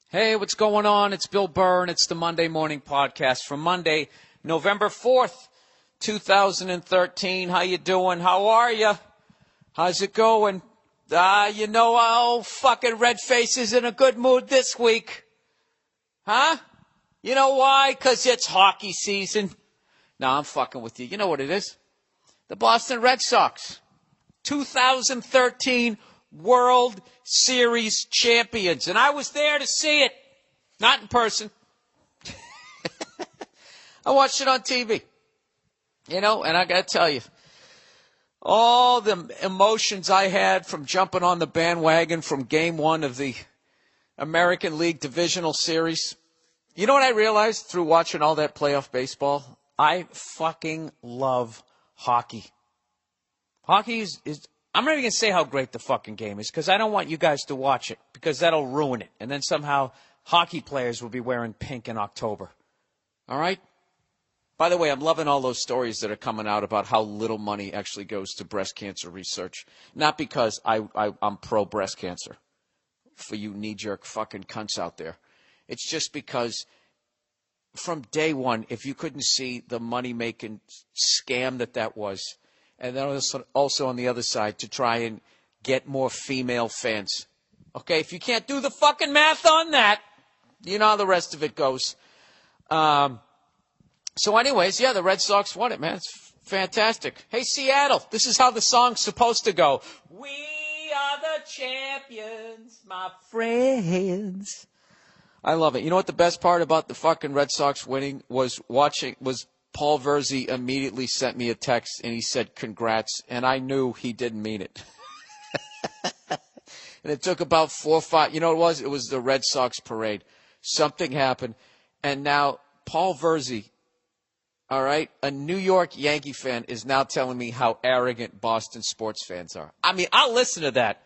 Hey, what's going on? It's Bill Burr, and it's the Monday Morning Podcast for Monday, November 4th, 2013. How you doing? How are you? How's it going? Fucking Redface is in a good mood this week. Huh? You know why? 'Cause it's hockey season. No, I'm fucking with you. You know what it is? The Boston Red Sox. 2013 World Series champions. And I was there to see it. Not in person. I watched it on TV. And I got to tell you, all the emotions I had from jumping on the bandwagon from game one of the American League Divisional Series. You know what I realized through watching all that playoff baseball? I fucking love hockey. Hockey is I'm not even going to say how great the fucking game is because I don't want you guys to watch it because that'll ruin it. And then somehow hockey players will be wearing pink in October. All right? By the way, I'm loving all those stories that are coming out about how little money actually goes to breast cancer research. Not because I'm pro-breast cancer for you knee-jerk fucking cunts out there. It's just because from day one, if you couldn't see the money-making scam that was, and then also on the other side to try and get more female fans. Okay, if you can't do the fucking math on that, you know how the rest of it goes. So anyways, yeah, the Red Sox won it, man. It's fantastic. Hey, Seattle, this is how the song's supposed to go. We are the champions, my friends. I love it. You know what the best part about the fucking Red Sox winning was Paul Verzi immediately sent me a text, and he said, congrats, and I knew he didn't mean it. And it took about 4 or 5, you know what it was? It was the Red Sox parade. Something happened, and now Paul Verzi, all right, a New York Yankee fan, is now telling me how arrogant Boston sports fans are. I mean, I'll listen to that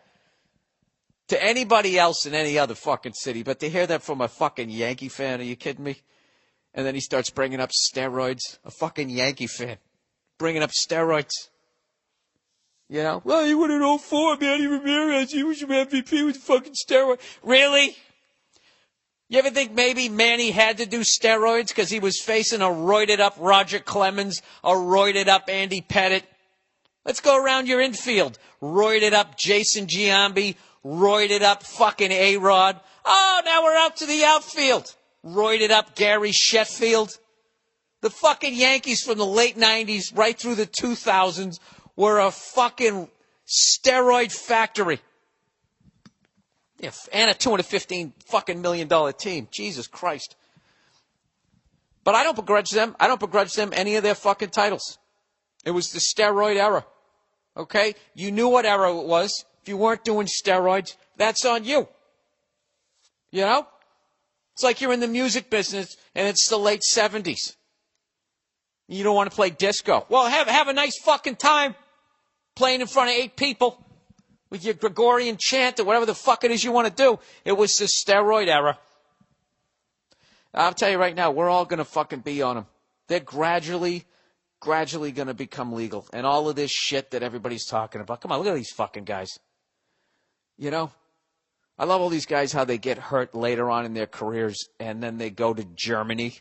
to anybody else in any other fucking city, but to hear that from a fucking Yankee fan, are you kidding me? And then he starts bringing up steroids. A fucking Yankee fan. Bringing up steroids. You know? Well, he won in 2004, Manny Ramirez. He was your MVP with fucking steroid. Really? You ever think maybe Manny had to do steroids because he was facing a roided up Roger Clemens, a roided up Andy Pettitte? Let's go around your infield. Roided up Jason Giambi, roided up fucking A-Rod. Oh, now we're out to the outfield. Roided up Gary Sheffield. The fucking Yankees from the late 90s right through the 2000s were a fucking steroid factory. Yeah, and a $215 fucking million team. Jesus Christ. But I don't begrudge them. I don't begrudge them any of their fucking titles. It was the steroid era. Okay? You knew what era it was. If you weren't doing steroids, that's on you. You know? It's like you're in the music business and it's the late 70s. You don't want to play disco. Well, have a nice fucking time playing in front of 8 people with your Gregorian chant or whatever the fuck it is you want to do. It was the steroid era. I'll tell you right now, we're all going to fucking be on them. They're gradually going to become legal. And all of this shit that everybody's talking about. Come on, look at these fucking guys. You know? I love all these guys, how they get hurt later on in their careers, and then they go to Germany,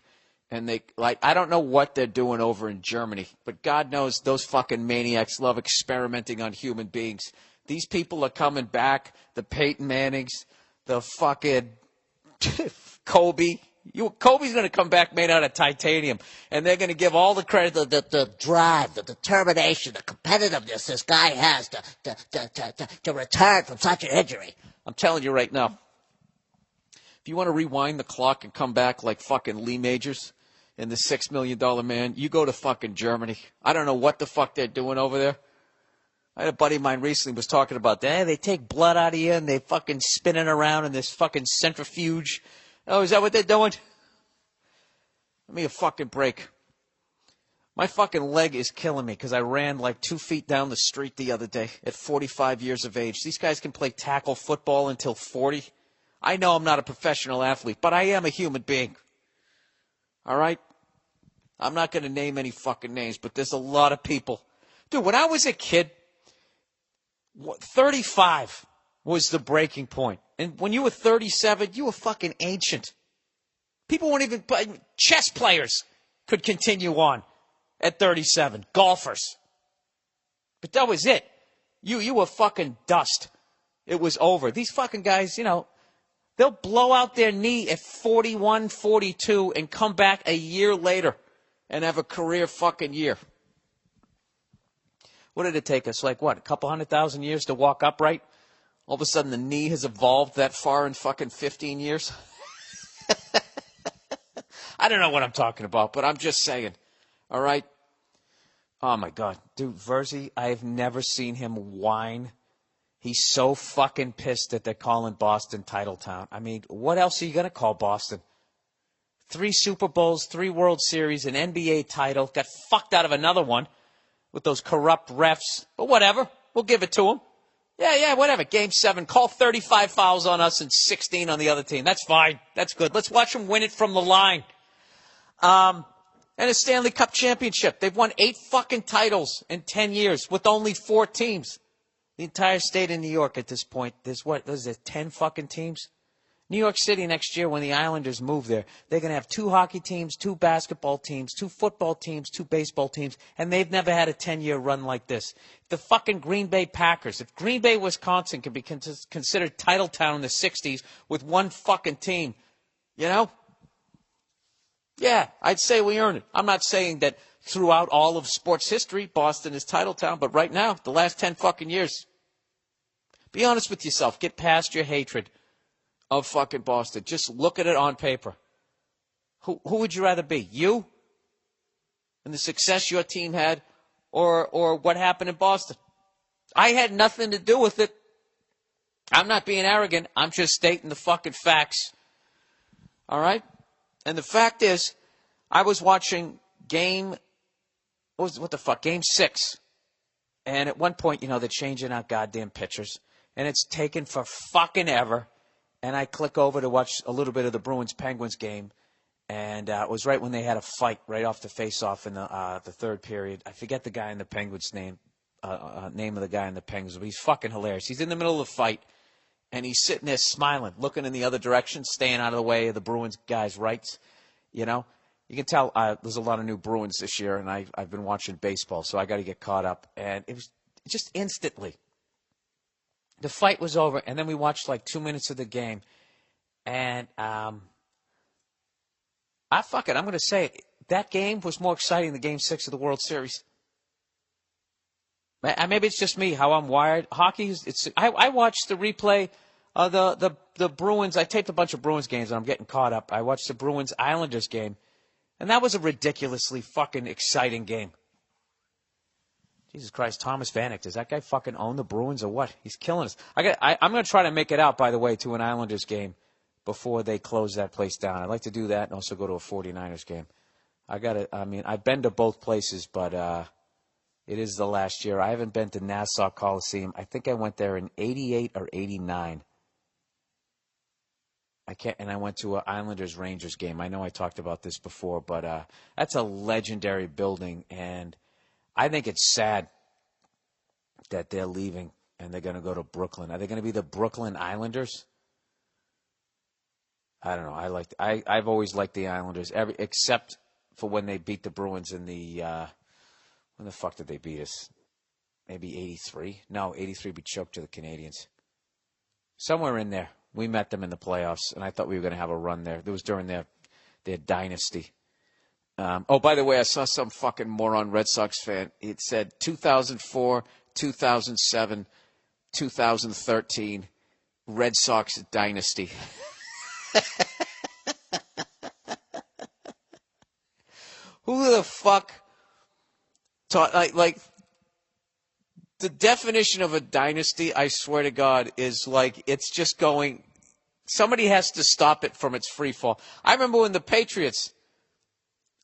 and I don't know what they're doing over in Germany, but God knows those fucking maniacs love experimenting on human beings. These people are coming back, the Peyton Mannings, the fucking Kobe. Kobe's going to come back made out of titanium, and they're going to give all the credit to the drive, the determination, the competitiveness this guy has to return from such an injury. I'm telling you right now, if you want to rewind the clock and come back like fucking Lee Majors and the $6 Million Man, you go to fucking Germany. I don't know what the fuck they're doing over there. I had a buddy of mine recently was talking about that. They take blood out of you and they fucking spin it around in this fucking centrifuge. Oh, is that what they're doing? Give me a fucking break. My fucking leg is killing me because I ran like 2 feet down the street the other day at 45 years of age. These guys can play tackle football until 40. I know I'm not a professional athlete, but I am a human being. All right? I'm not going to name any fucking names, but there's a lot of people. Dude, when I was a kid, 35 was the breaking point. And when you were 37, you were fucking ancient. People won't even, chess players could continue on at 37. Golfers. But that was it. You were fucking dust. It was over. These fucking guys, they'll blow out their knee at 41, 42 and come back a year later and have a career fucking year. What did it take us? A couple 100,000 years to walk upright? All of a sudden the knee has evolved that far in fucking 15 years? I don't know what I'm talking about, but I'm just saying. All right? Oh, my God. Dude, Verzi, I have never seen him whine. He's so fucking pissed that they're calling Boston Titletown. I mean, what else are you going to call Boston? 3 Super Bowls, 3 World Series, an NBA title. Got fucked out of another one with those corrupt refs. But whatever. We'll give it to him. Yeah, whatever. Game 7. Call 35 fouls on us and 16 on the other team. That's fine. That's good. Let's watch them win it from the line. And a Stanley Cup championship. They've won 8 fucking titles in 10 years with only 4 teams. The entire state of New York at this point, there's 10 fucking teams? New York City next year when the Islanders move there, they're going to have 2 hockey teams, 2 basketball teams, 2 football teams, 2 baseball teams, and they've never had a 10-year run like this. The fucking Green Bay Packers, if Green Bay, Wisconsin can be considered Titletown in the 60s with 1 fucking team, Yeah, I'd say we earned it. I'm not saying that throughout all of sports history, Boston is Titletown, but right now, the last 10 fucking years, be honest with yourself. Get past your hatred of fucking Boston. Just look at it on paper. Who would you rather be? You? And the success your team had? Or what happened in Boston? I had nothing to do with it. I'm not being arrogant. I'm just stating the fucking facts. All right? And the fact is, I was watching Game 6. And at one point, they're changing out goddamn pitchers. And it's taken for fucking ever. And I click over to watch a little bit of the Bruins-Penguins game. And it was right when they had a fight right off the face-off in the third period. I forget the guy in the Penguins' name of the guy in the Penguins. But he's fucking hilarious. He's in the middle of the fight. And he's sitting there smiling, looking in the other direction, staying out of the way of the Bruins guys' rights. You can tell there's a lot of new Bruins this year, and I've been watching baseball, so I got to get caught up. And it was just instantly. The fight was over, and then we watched 2 minutes of the game. And I'm going to say it. That game was more exciting than Game 6 of the World Series. Maybe it's just me, how I'm wired. Hockey, I watched the replay of the Bruins. I taped a bunch of Bruins games, and I'm getting caught up. I watched the Bruins-Islanders game, and that was a ridiculously fucking exciting game. Jesus Christ, Thomas Vanek, does that guy fucking own the Bruins or what? He's killing us. I'm going to try to make it out, by the way, to an Islanders game before they close that place down. I'd like to do that and also go to a 49ers game. I've been to both places, but it is the last year. I haven't been to Nassau Coliseum. I think I went there in 88 or 89. I went to an Islanders-Rangers game. I know I talked about this before, but that's a legendary building, and I think it's sad that they're leaving and they're going to go to Brooklyn. Are they going to be the Brooklyn Islanders? I don't know. I've always liked the Islanders, except for when they beat the Bruins in the when the fuck did they beat us? Maybe 83? No, 83 we choked to the Canadians. Somewhere in there. We met them in the playoffs, and I thought we were going to have a run there. It was during their dynasty. By the way, I saw some fucking moron Red Sox fan. It said 2004, 2007, 2013, Red Sox dynasty. Who the fuck taught, the definition of a dynasty, I swear to God, is it's just going, somebody has to stop it from its free fall. I remember when the Patriots,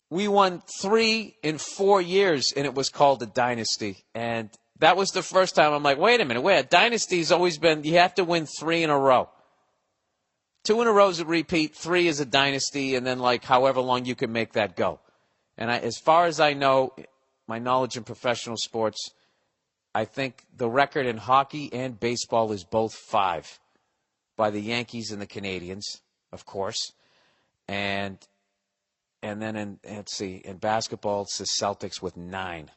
we won 3 in 4 years, and it was called a dynasty. And that was the first time I'm like, wait a minute, a dynasty's always been, you have to win 3 in a row. 2 in a row is a repeat, 3 is a dynasty, and then however long you can make that go. And as far as I know, my knowledge in professional sports, I think the record in hockey and baseball is both 5. by the Yankees and the Canadians, of course. And then in basketball, it's the Celtics with 9,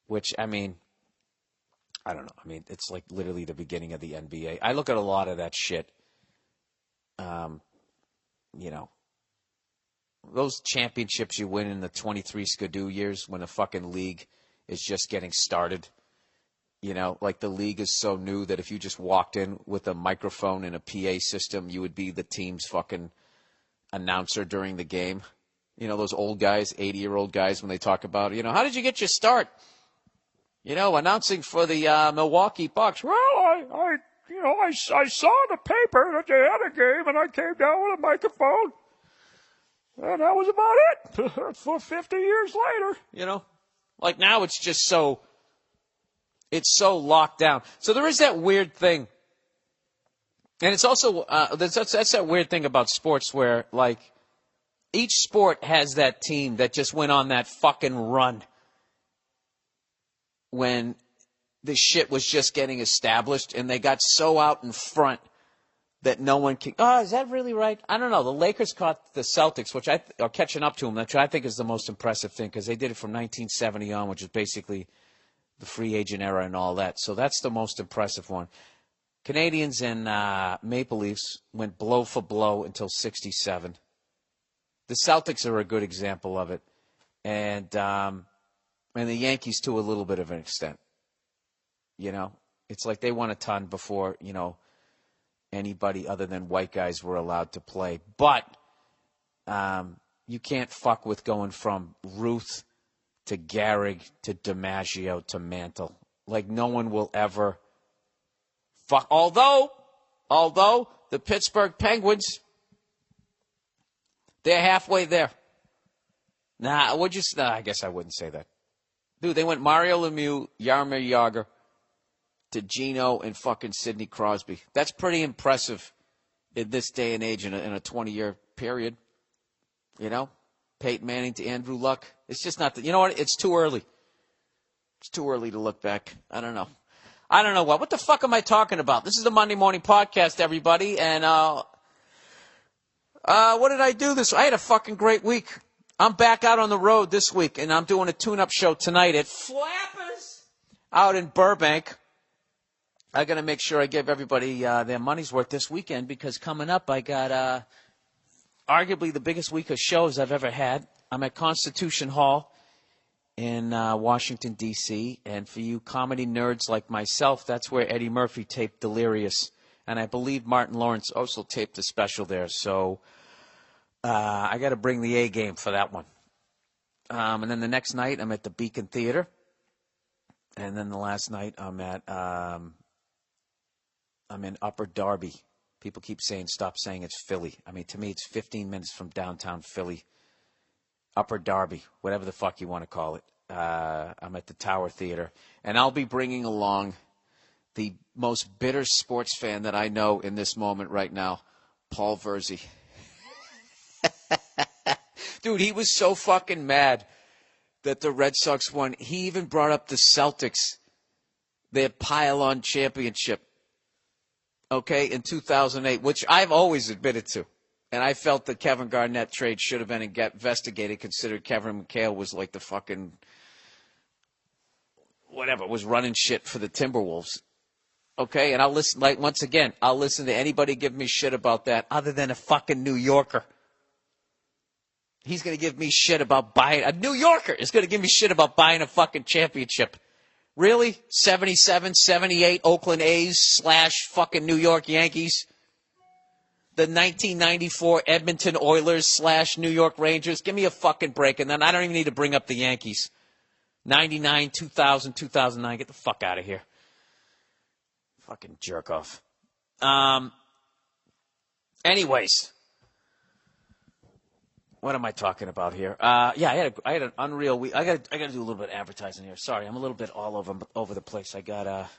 which, I mean, I don't know. I mean, it's like literally the beginning of the NBA. I look at a lot of that shit. You know, those championships you win in the 23 Skidoo years when the fucking league is just getting started. You know, like the league is so new that if you just walked in with a microphone and a PA system, you would be the team's fucking announcer during the game. You know, those old guys, 80-year-old guys, when they talk about, you know, how did you get your start? You know, announcing for the Milwaukee Bucks. Well, I saw the paper that they had a game, and I came down with a microphone, and that was about it. For 50 years later, you know, like now it's just so locked down. So there is that weird thing, and it's also that's that weird thing about sports where like each sport has that team that just went on that fucking run when the shit was just getting established, and they got so out in front that no one can. Oh, is that really right? I don't know. The Lakers caught the Celtics, which are catching up to them, which I think is the most impressive thing because they did it from 1970 on, which is basically the free agent era and all that. So that's the most impressive one. Canadians and Maple Leafs went blow for blow until 67. The Celtics are a good example of it, and the Yankees to a little bit of an extent. You know, it's like they won a ton before, you know, anybody other than white guys were allowed to play. But you can't fuck with going from Ruth to Gehrig to DiMaggio to Mantle. Like no one will ever fuck. Although the Pittsburgh Penguins, they're halfway there. I guess I wouldn't say that. Dude, they went Mario Lemieux, Jaromir Jagr, to Gino and fucking Sidney Crosby. That's pretty impressive in this day and age in a 20-year period. You know? Peyton Manning to Andrew Luck. It's just not you know what? It's too early. It's too early to look back. I don't know. What the fuck am I talking about? This is the Monday Morning Podcast, everybody. And what did I do this? I had a fucking great week. I'm back out on the road this week, and I'm doing a tune-up show tonight at Flappers out in Burbank. I got to make sure I give everybody their money's worth this weekend because coming up I got arguably the biggest week of shows I've ever had. I'm at Constitution Hall in Washington, D.C., and for you comedy nerds like myself, that's where Eddie Murphy taped Delirious, and I believe Martin Lawrence also taped a special there, so I got to bring the A game for that one. And then the next night I'm at the Beacon Theater, and then the last night I'm in Upper Darby. People keep stop saying it's Philly. I mean, to me, it's 15 minutes from downtown Philly. Upper Darby, whatever the fuck you want to call it. I'm at the Tower Theater. And I'll be bringing along the most bitter sports fan that I know in this moment right now, Paul Verzi. Dude, he was so fucking mad that the Red Sox won. He even brought up the Celtics, their pile-on championship. Okay, in 2008, which I've always admitted to. And I felt the Kevin Garnett trade should have been investigated, considered Kevin McHale was like the fucking, whatever, was running shit for the Timberwolves. Okay, and I'll listen, like, once again, I'll listen to anybody give me shit about that other than a fucking New Yorker. He's going to give me shit about buying, a New Yorker is going to give me shit about buying a fucking championship. Really? 77, 78 Oakland A's / fucking New York Yankees? The 1994 Edmonton Oilers / New York Rangers? Give me a fucking break, and then I don't even need to bring up the Yankees. 99, 2000, 2009. Get the fuck out of here. Fucking jerk off. Anyways. What am I talking about here? I had an unreal week. I got to do a little bit of advertising here. Sorry, I'm a little bit all over the place. I got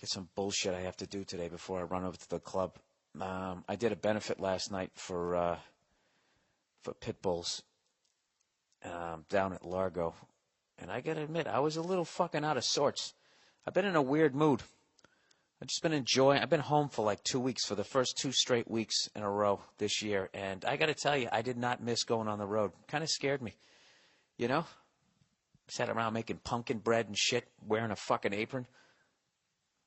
some bullshit I have to do today before I run over to the club. I did a benefit last night for pit bulls down at Largo, and I got to admit I was a little fucking out of sorts. I've been in a weird mood. I've just been enjoying. I've been home for like 2 weeks for the first 2 straight weeks in a row this year. And I got to tell you, I did not miss going on the road. Kind of scared me, you know? Sat around making pumpkin bread and shit, wearing a fucking apron.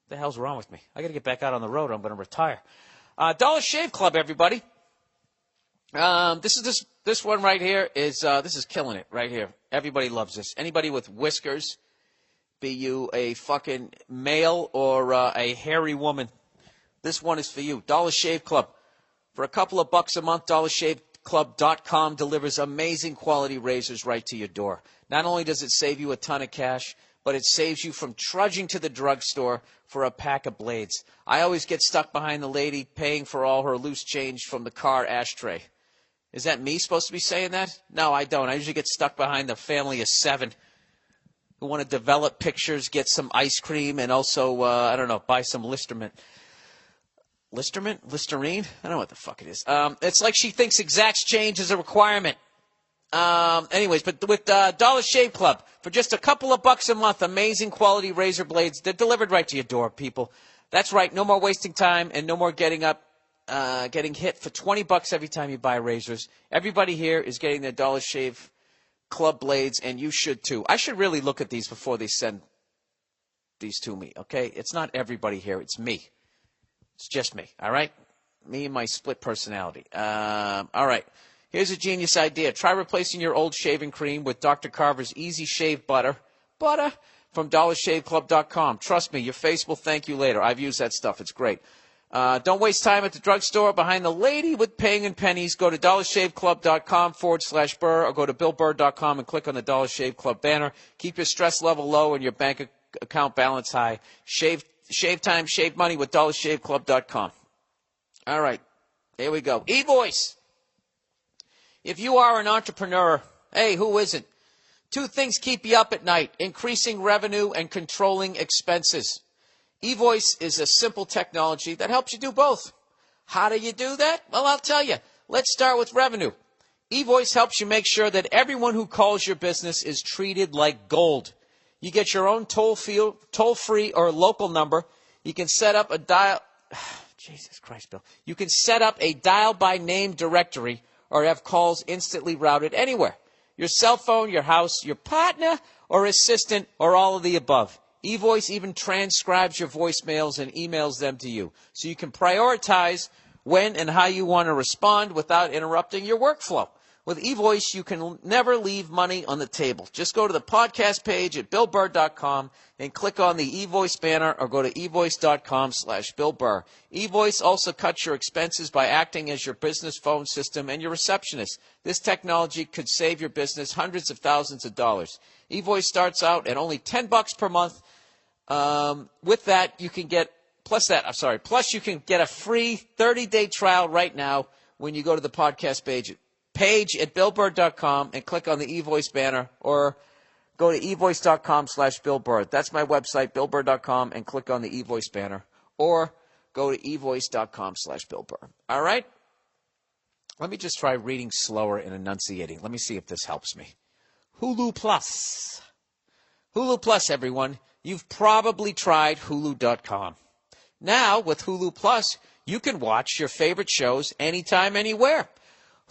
What the hell's wrong with me? I got to get back out on the road or I'm going to retire. Dollar Shave Club, everybody. This one right here is this is killing it right here. Everybody loves this. Anybody with whiskers, be you a fucking male or a hairy woman, this one is for you. Dollar Shave Club. For a couple of bucks a month, DollarShaveClub.com delivers amazing quality razors right to your door. Not only does it save you a ton of cash, but it saves you from trudging to the drugstore for a pack of blades. I always get stuck behind the lady paying for all her loose change from the car ashtray. Is that me supposed to be saying that? No, I don't. I usually get stuck behind the family of 7 who want to develop pictures, get some ice cream, and also, I don't know, buy some Listerine? Listerine? I don't know what the fuck it is. It's like she thinks exact change is a requirement. Anyways, but with Dollar Shave Club, for just a couple of bucks a month, amazing quality razor blades. They're delivered right to your door, people. That's right. No more wasting time and no more getting hit for $20 every time you buy razors. Everybody here is getting their Dollar Shave Club blades, and you should too. I should really look at these before they send these to me, okay? It's not everybody here. It's me. It's just me, all right? Me and my split personality. All right. Here's a genius idea. Try replacing your old shaving cream with Dr. Carver's Easy Shave Butter. Butter from DollarShaveClub.com. Trust me, your face will thank you later. I've used that stuff. It's great. Don't waste time at the drugstore behind the lady with paying in pennies. Go to DollarShaveClub.com/Burr or go to BillBurr.com and click on the Dollar Shave Club banner. Keep your stress level low and your bank account balance high. Shave time, shave money with DollarShaveClub.com. All right, here we go. eVoice. If you are an entrepreneur, hey, who isn't? 2 things keep you up at night: increasing revenue and controlling expenses. eVoice is a simple technology that helps you do both. How do you do that? Well, I'll tell you. Let's start with revenue. eVoice helps you make sure that everyone who calls your business is treated like gold. You get your own toll-free or local number. You can set up a dial... Jesus Christ, Bill. You can set up a dial-by-name directory or have calls instantly routed anywhere. Your cell phone, your house, your partner, or assistant, or all of the above. eVoice even transcribes your voicemails and emails them to you, so you can prioritize when and how you want to respond without interrupting your workflow. With eVoice, you can never leave money on the table. Just go to the podcast page at BillBurr.com and click on the eVoice banner or go to eVoice.com/BillBurr. eVoice also cuts your expenses by acting as your business phone system and your receptionist. This technology could save your business hundreds of thousands of dollars. eVoice starts out at only $10 per month. With that, you can get, plus you can get a free 30-day trial right now when you go to the podcast page at BillBurr.com and click on the eVoice banner or go to eVoice.com/BillBurr. That's my website, BillBurr.com, and click on the eVoice banner or go to eVoice.com/BillBurr. All right? Let me just try reading slower and enunciating. Let me see if this helps me. Hulu Plus. Hulu Plus, everyone. You've probably tried Hulu.com. Now, with Hulu Plus, you can watch your favorite shows anytime, anywhere.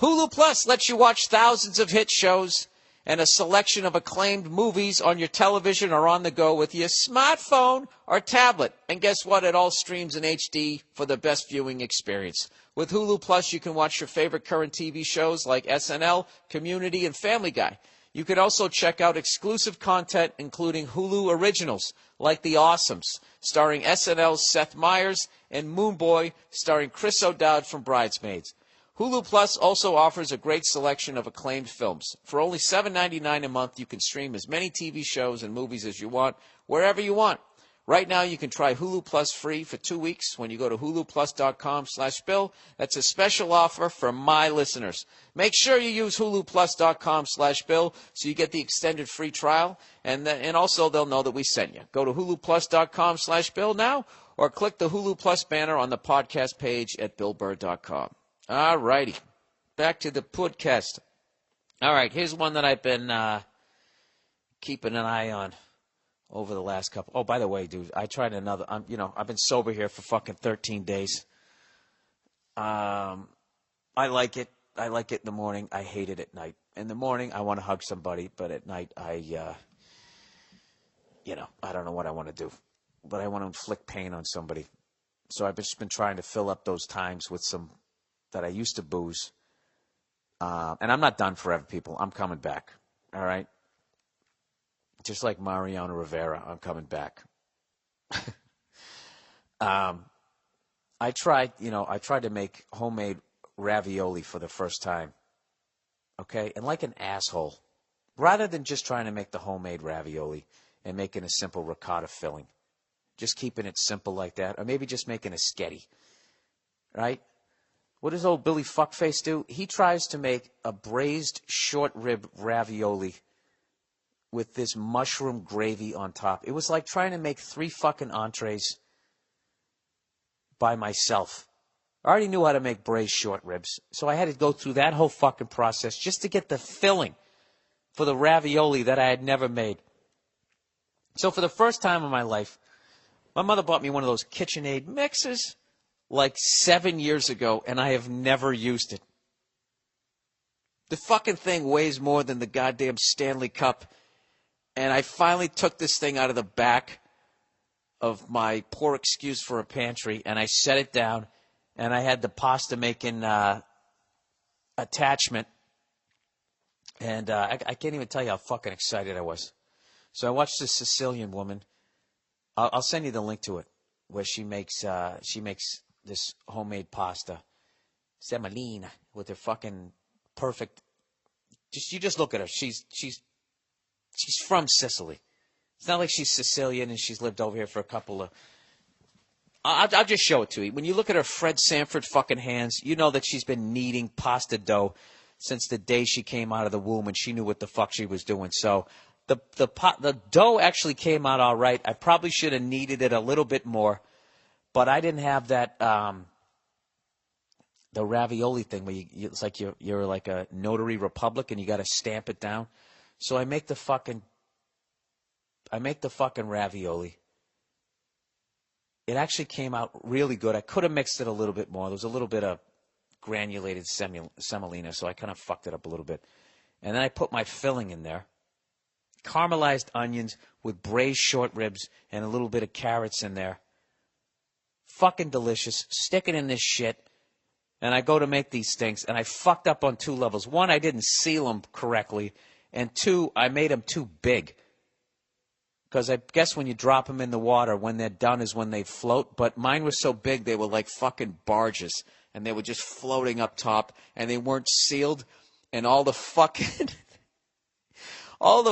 Hulu Plus lets you watch thousands of hit shows and a selection of acclaimed movies on your television or on the go with your smartphone or tablet. And guess what? It all streams in HD for the best viewing experience. With Hulu Plus, you can watch your favorite current TV shows like SNL, Community, and Family Guy. You can also check out exclusive content, including Hulu originals like The Awesomes, starring SNL's Seth Meyers, and Moonboy, starring Chris O'Dowd from Bridesmaids. Hulu Plus also offers a great selection of acclaimed films. For only $7.99 a month, you can stream as many TV shows and movies as you want, wherever you want. Right now, you can try Hulu Plus free for 2 weeks when you go to huluplus.com/Bill. That's a special offer for my listeners. Make sure you use huluplus.com/Bill so you get the extended free trial, and also they'll know that we sent you. Go to huluplus.com/Bill now, or click the Hulu Plus banner on the podcast page at BillBurr.com. All righty. Back to the podcast. All right, here's one that I've been keeping an eye on. over the last couple. Oh, by the way, dude, I tried another. I've been sober here for fucking 13 days. I like it. I like it in the morning. I hate it at night. In the morning, I want to hug somebody, but at night, I don't know what I want to do. But I want to inflict pain on somebody. So I've just been trying to fill up those times with some that I used to booze. And I'm not done forever, people. I'm coming back. All right? Just like Mariano Rivera, I'm coming back. I tried to make homemade ravioli for the first time. Okay? And like an asshole, rather than just trying to make the homemade ravioli and making a simple ricotta filling, just keeping it simple like that, or maybe just making a sketty, right? What does old Billy Fuckface do? He tries to make a braised short rib ravioli with this mushroom gravy on top. It was like trying to make 3 fucking entrees by myself. I already knew how to make braised short ribs, so I had to go through that whole fucking process just to get the filling for the ravioli that I had never made. So for the first time in my life, my mother bought me one of those KitchenAid mixers like 7 years ago, and I have never used it. The fucking thing weighs more than the goddamn Stanley Cup, and I finally took this thing out of the back of my poor excuse for a pantry, and I set it down, and I had the pasta making attachment, and I can't even tell you how fucking excited I was. So I watched this Sicilian woman. I'll send you the link to it, where she makes this homemade pasta, semolina, with her fucking perfect. You just look at her. She's from Sicily. It's not like she's Sicilian and she's lived over here for a couple of. I'll just show it to you. When you look at her Fred Sanford fucking hands, you know that she's been kneading pasta dough since the day she came out of the womb, and she knew what the fuck she was doing. So the dough actually came out all right. I probably should have kneaded it a little bit more, but I didn't have that the ravioli thing where it's like you're like a notary republic and you got to stamp it down. So I make the fucking ravioli. It actually came out really good. I could have mixed it a little bit more. There was a little bit of granulated semolina, so I kind of fucked it up a little bit. And then I put my filling in there. Caramelized onions with braised short ribs and a little bit of carrots in there. Fucking delicious. Stick it in this shit. And I go to make these things, and I fucked up on 2 levels. 1, I didn't seal them correctly. And 2, I made them too big. Because I guess when you drop them in the water, when they're done is when they float. But mine were so big, they were like fucking barges. And they were just floating up top. And they weren't sealed. And all the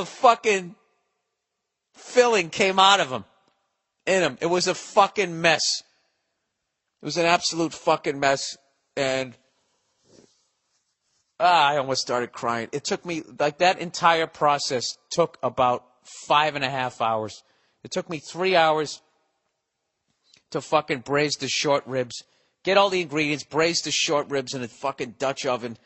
fucking filling came out of them. In them. It was a fucking mess. It was an absolute fucking mess. And I almost started crying. It took me, like that entire process took about 5.5 hours. It took me 3 hours to fucking braise the short ribs, get all the ingredients, braise the short ribs in a fucking Dutch oven.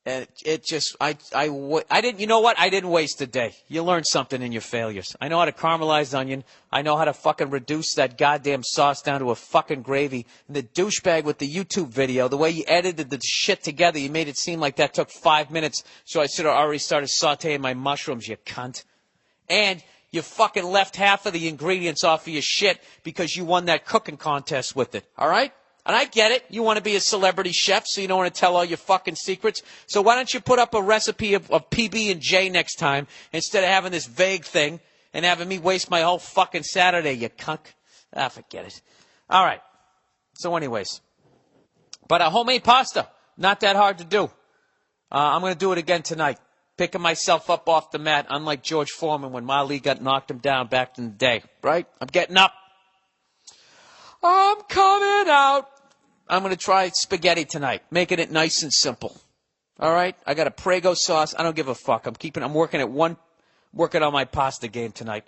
And it just, I didn't, you know what? I didn't waste a day. You learn something in your failures. I know how to caramelize onion. I know how to fucking reduce that goddamn sauce down to a fucking gravy. And the douchebag with the YouTube video, the way you edited the shit together, you made it seem like that took 5 minutes. So I should have already started sauteing my mushrooms, you cunt. And you fucking left half of the ingredients off of your shit because you won that cooking contest with it. All right? And I get it. You want to be a celebrity chef, so you don't want to tell all your fucking secrets. So why don't you put up a recipe of PB&J next time instead of having this vague thing and having me waste my whole fucking Saturday, you cunt. Forget it. All right. So anyways. But a homemade pasta, not that hard to do. I'm going to do it again tonight. Picking myself up off the mat, unlike George Foreman when Marley knocked him down back in the day. Right? I'm getting up. I'm coming out. I'm going to try spaghetti tonight, making it nice and simple. All right? I got a Prego sauce. I don't give a fuck. I'm working on my pasta game tonight.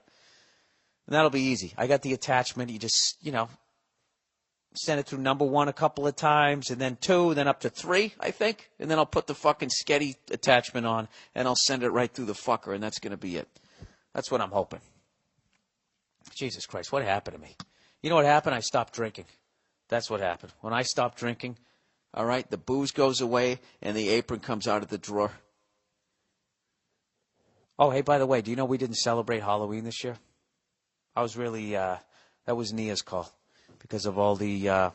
And that'll be easy. I got the attachment. You just, send it through number 1 a couple of times, and then 2, then up to 3, I think. And then I'll put the fucking sketty attachment on, and I'll send it right through the fucker, and that's going to be it. That's what I'm hoping. Jesus Christ, what happened to me? You know what happened? I stopped drinking. That's what happened. When I stopped drinking, all right, the booze goes away and the apron comes out of the drawer. Oh, hey, by the way, do you know we didn't celebrate Halloween this year? I was really, that was Nia's call because of all the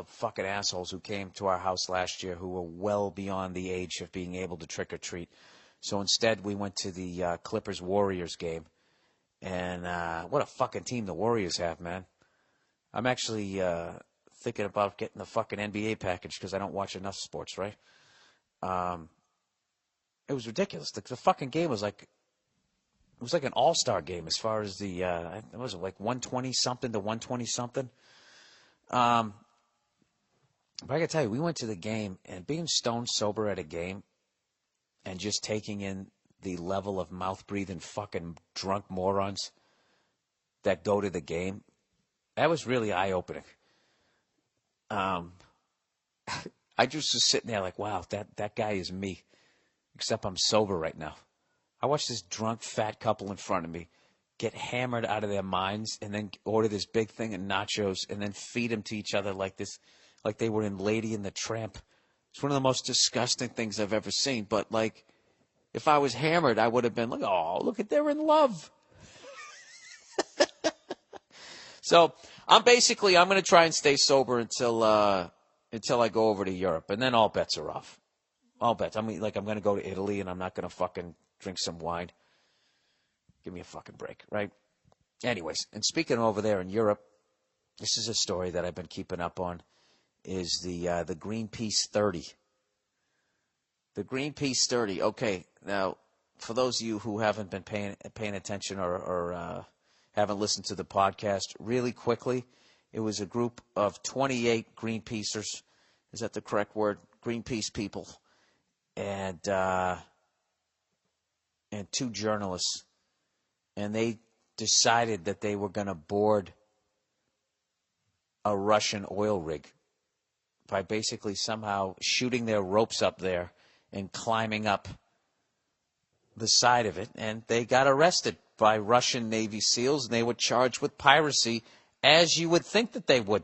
fucking assholes who came to our house last year who were well beyond the age of being able to trick or treat. So instead, we went to the Clippers-Warriors game. And what a fucking team the Warriors have, man. I'm actually thinking about getting the fucking NBA package because I don't watch enough sports, right? It was ridiculous. The fucking game was like, it was like an all-star game as far as the, what was it, like 120-something to 120-something? But I gotta tell you, we went to the game, and being stone sober at a game and just taking in the level of mouth-breathing fucking drunk morons that go to the game, that was really eye-opening. I just was sitting there like, wow, that guy is me, except I'm sober right now. I watched this drunk fat couple in front of me get hammered out of their minds and then order this big thing of nachos and then feed them to each other like this, like they were in Lady and the Tramp. It's one of the most disgusting things I've ever seen. But, like, if I was hammered, I would have been like, oh, look at, they're in love. So I'm going to try and stay sober until I go over to Europe. And then all bets are off. All bets. I mean, like, I'm going to go to Italy and I'm not going to fucking drink some wine. Give me a fucking break, right? Anyways, and speaking over there in Europe, this is a story that I've been keeping up on, is the Greenpeace 30. The Greenpeace 30. Okay, now, for those of you who haven't been paying attention or haven't listened to the podcast, really quickly, it was a group of 28 Greenpeacers. Is that the correct word? Greenpeace people. And 2 journalists. And they decided that they were going to board a Russian oil rig by basically somehow shooting their ropes up there and climbing up the side of it. And they got arrested by Russian Navy SEALs, and they were charged with piracy, as you would think that they would.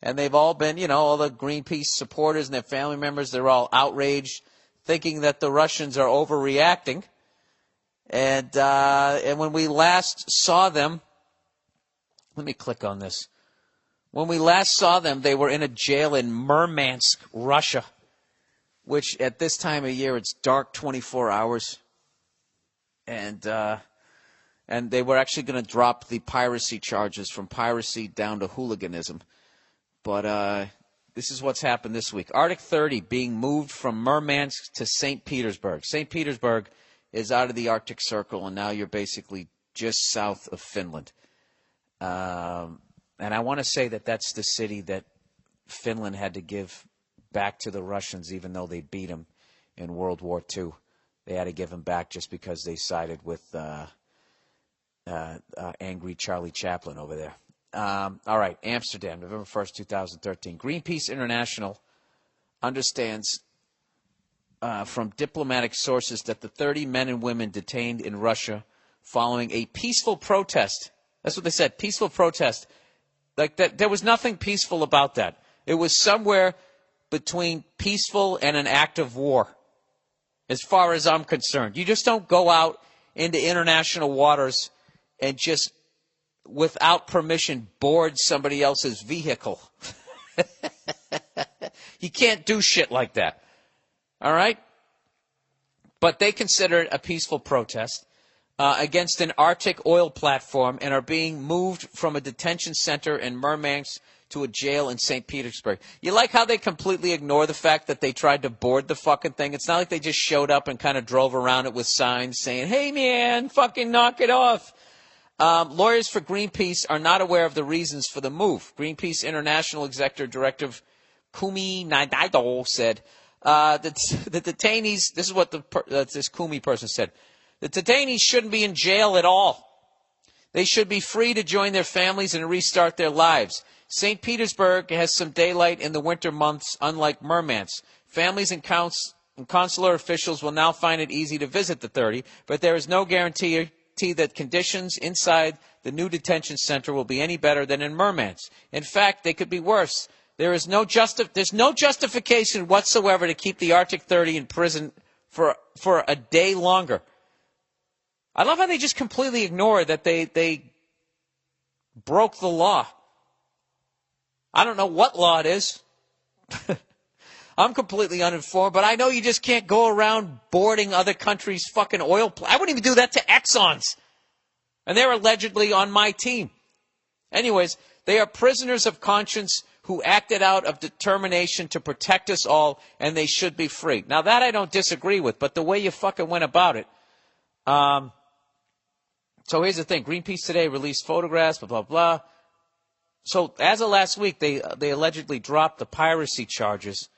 And they've all been, all the Greenpeace supporters and their family members, they're all outraged, thinking that the Russians are overreacting. And when we last saw them, let me click on this. When we last saw them, they were in a jail in Murmansk, Russia, which at this time of year, it's dark 24 hours. And they were actually going to drop the piracy charges from piracy down to hooliganism. But this is what's happened this week. Arctic 30 being moved from Murmansk to St. Petersburg. St. Petersburg is out of the Arctic Circle, and now you're basically just south of Finland. And I want to say that that's the city that Finland had to give back to the Russians, even though they beat them in World War II. They had to give them back just because they sided with angry Charlie Chaplin over there. All right, Amsterdam, November 1st, 2013. Greenpeace International understands from diplomatic sources that the 30 men and women detained in Russia following a peaceful protest, that's what they said, peaceful protest, like that, there was nothing peaceful about that. It was somewhere between peaceful and an act of war, as far as I'm concerned. You just don't go out into international waters and just, without permission, board somebody else's vehicle. You can't do shit like that. All right? But they consider it a peaceful protest against an Arctic oil platform and are being moved from a detention center in Murmansk to a jail in St. Petersburg. You like how they completely ignore the fact that they tried to board the fucking thing? It's not like they just showed up and kind of drove around it with signs saying, hey, man, fucking knock it off. Lawyers for Greenpeace are not aware of the reasons for the move. Greenpeace International Executive Director Kumi Nadaido said, the detainees, this is what this Kumi person said, the detainees shouldn't be in jail at all. They should be free to join their families and restart their lives. St. Petersburg has some daylight in the winter months, unlike Murmansk. Families and consular officials will now find it easy to visit the 30, but there is no guarantee guarantee that conditions inside the new detention center will be any better than in Merman's. In fact, they could be worse. There's no justification whatsoever to keep the Arctic 30 in prison for a day longer. I love how they just completely ignore that they broke the law. I don't know what law it is. I'm completely uninformed, but I know you just can't go around boarding other countries' fucking oil. I wouldn't even do that to Exxon's. And they're allegedly on my team. Anyways, they are prisoners of conscience who acted out of determination to protect us all, and they should be free. Now, that I don't disagree with, but the way you fucking went about it. So here's the thing. Greenpeace today released photographs, blah, blah, blah. So as of last week, they allegedly dropped the piracy charges.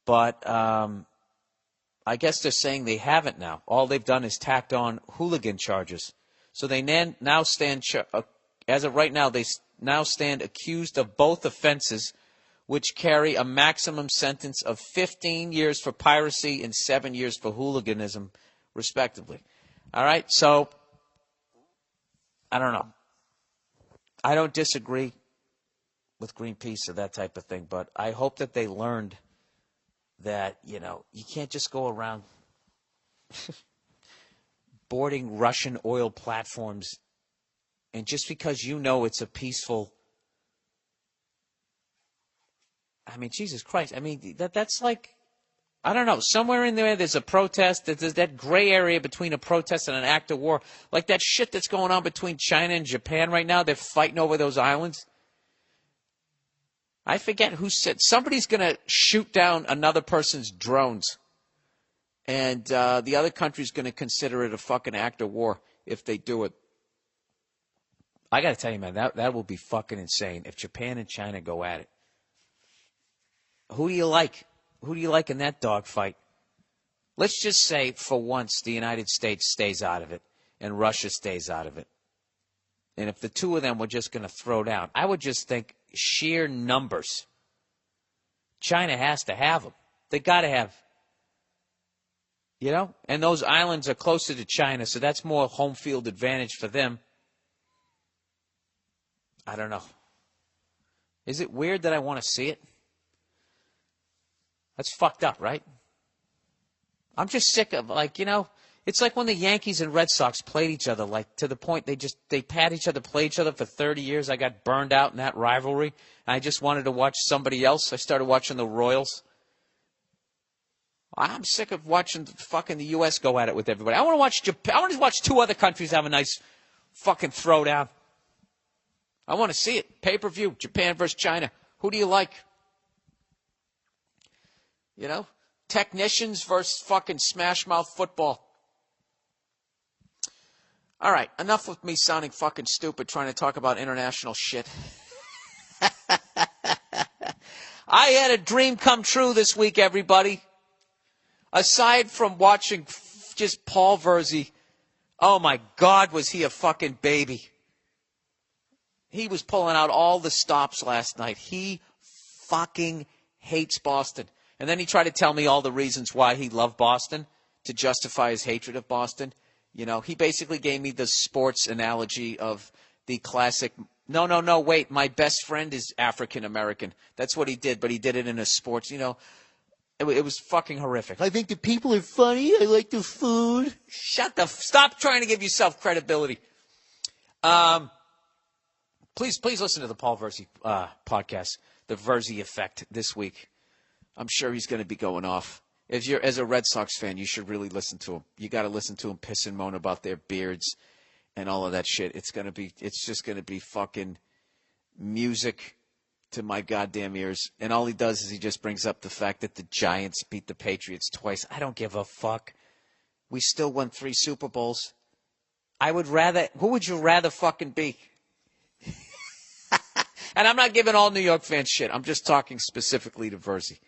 But I guess they're saying they haven't now. All they've done is tacked on hooligan charges. So they now stand, as of right now, they now stand accused of both offenses, which carry a maximum sentence of 15 years for piracy and 7 years for hooliganism, respectively. All right? So, I don't know. I don't disagree with Greenpeace or that type of thing, but I hope that they learned that, you can't just go around boarding Russian oil platforms, and just because it's a peaceful, Jesus Christ, that's like, I don't know, somewhere in there's a protest, there's that gray area between a protest and an act of war, like that shit that's going on between China and Japan right now. They're fighting over those islands. I forget who said somebody's going to shoot down another person's drones, and the other country's going to consider it a fucking act of war if they do it. I got to tell you, man, that will be fucking insane if Japan and China go at it. Who do you like? Who do you like in that dogfight? Let's just say, for once, the United States stays out of it and Russia stays out of it. And if the two of them were just going to throw down, I would just think sheer numbers. China has to have them. They got to have. And those islands are closer to China, so that's more home field advantage for them. I don't know. Is it weird that I want to see it? That's fucked up, right? I'm just sick of, it's like when the Yankees and Red Sox played each other, to the point they pat each other, play each other for 30 years. I got burned out in that rivalry. And I just wanted to watch somebody else. I started watching the Royals. I'm sick of watching the U.S. go at it with everybody. I want to watch Japan. I want to watch two other countries have a nice fucking throwdown. I want to see it. Pay-per-view, Japan versus China. Who do you like? Technicians versus fucking smash mouth football. All right, enough with me sounding fucking stupid trying to talk about international shit. I had a dream come true this week, everybody. Aside from watching just Paul Verzi, oh my God, was he a fucking baby. He was pulling out all the stops last night. He fucking hates Boston. And then he tried to tell me all the reasons why he loved Boston to justify his hatred of Boston. He basically gave me the sports analogy of the classic, no, wait, my best friend is African American. That's what he did, but he did it in a sports, it was fucking horrific. I think the people are funny. I like the food. Stop trying to give yourself credibility. Please listen to the Paul Verzi podcast, The Verzi Effect, this week. I'm sure he's going to be going off. As a Red Sox fan, you should really listen to him. You got to listen to him piss and moan about their beards and all of that shit. It's just going to be fucking music to my goddamn ears. And all he does is he just brings up the fact that the Giants beat the Patriots twice. I don't give a fuck. We still won 3 Super Bowls. Who would you rather fucking be? And I'm not giving all New York fans shit. I'm just talking specifically to Verzi.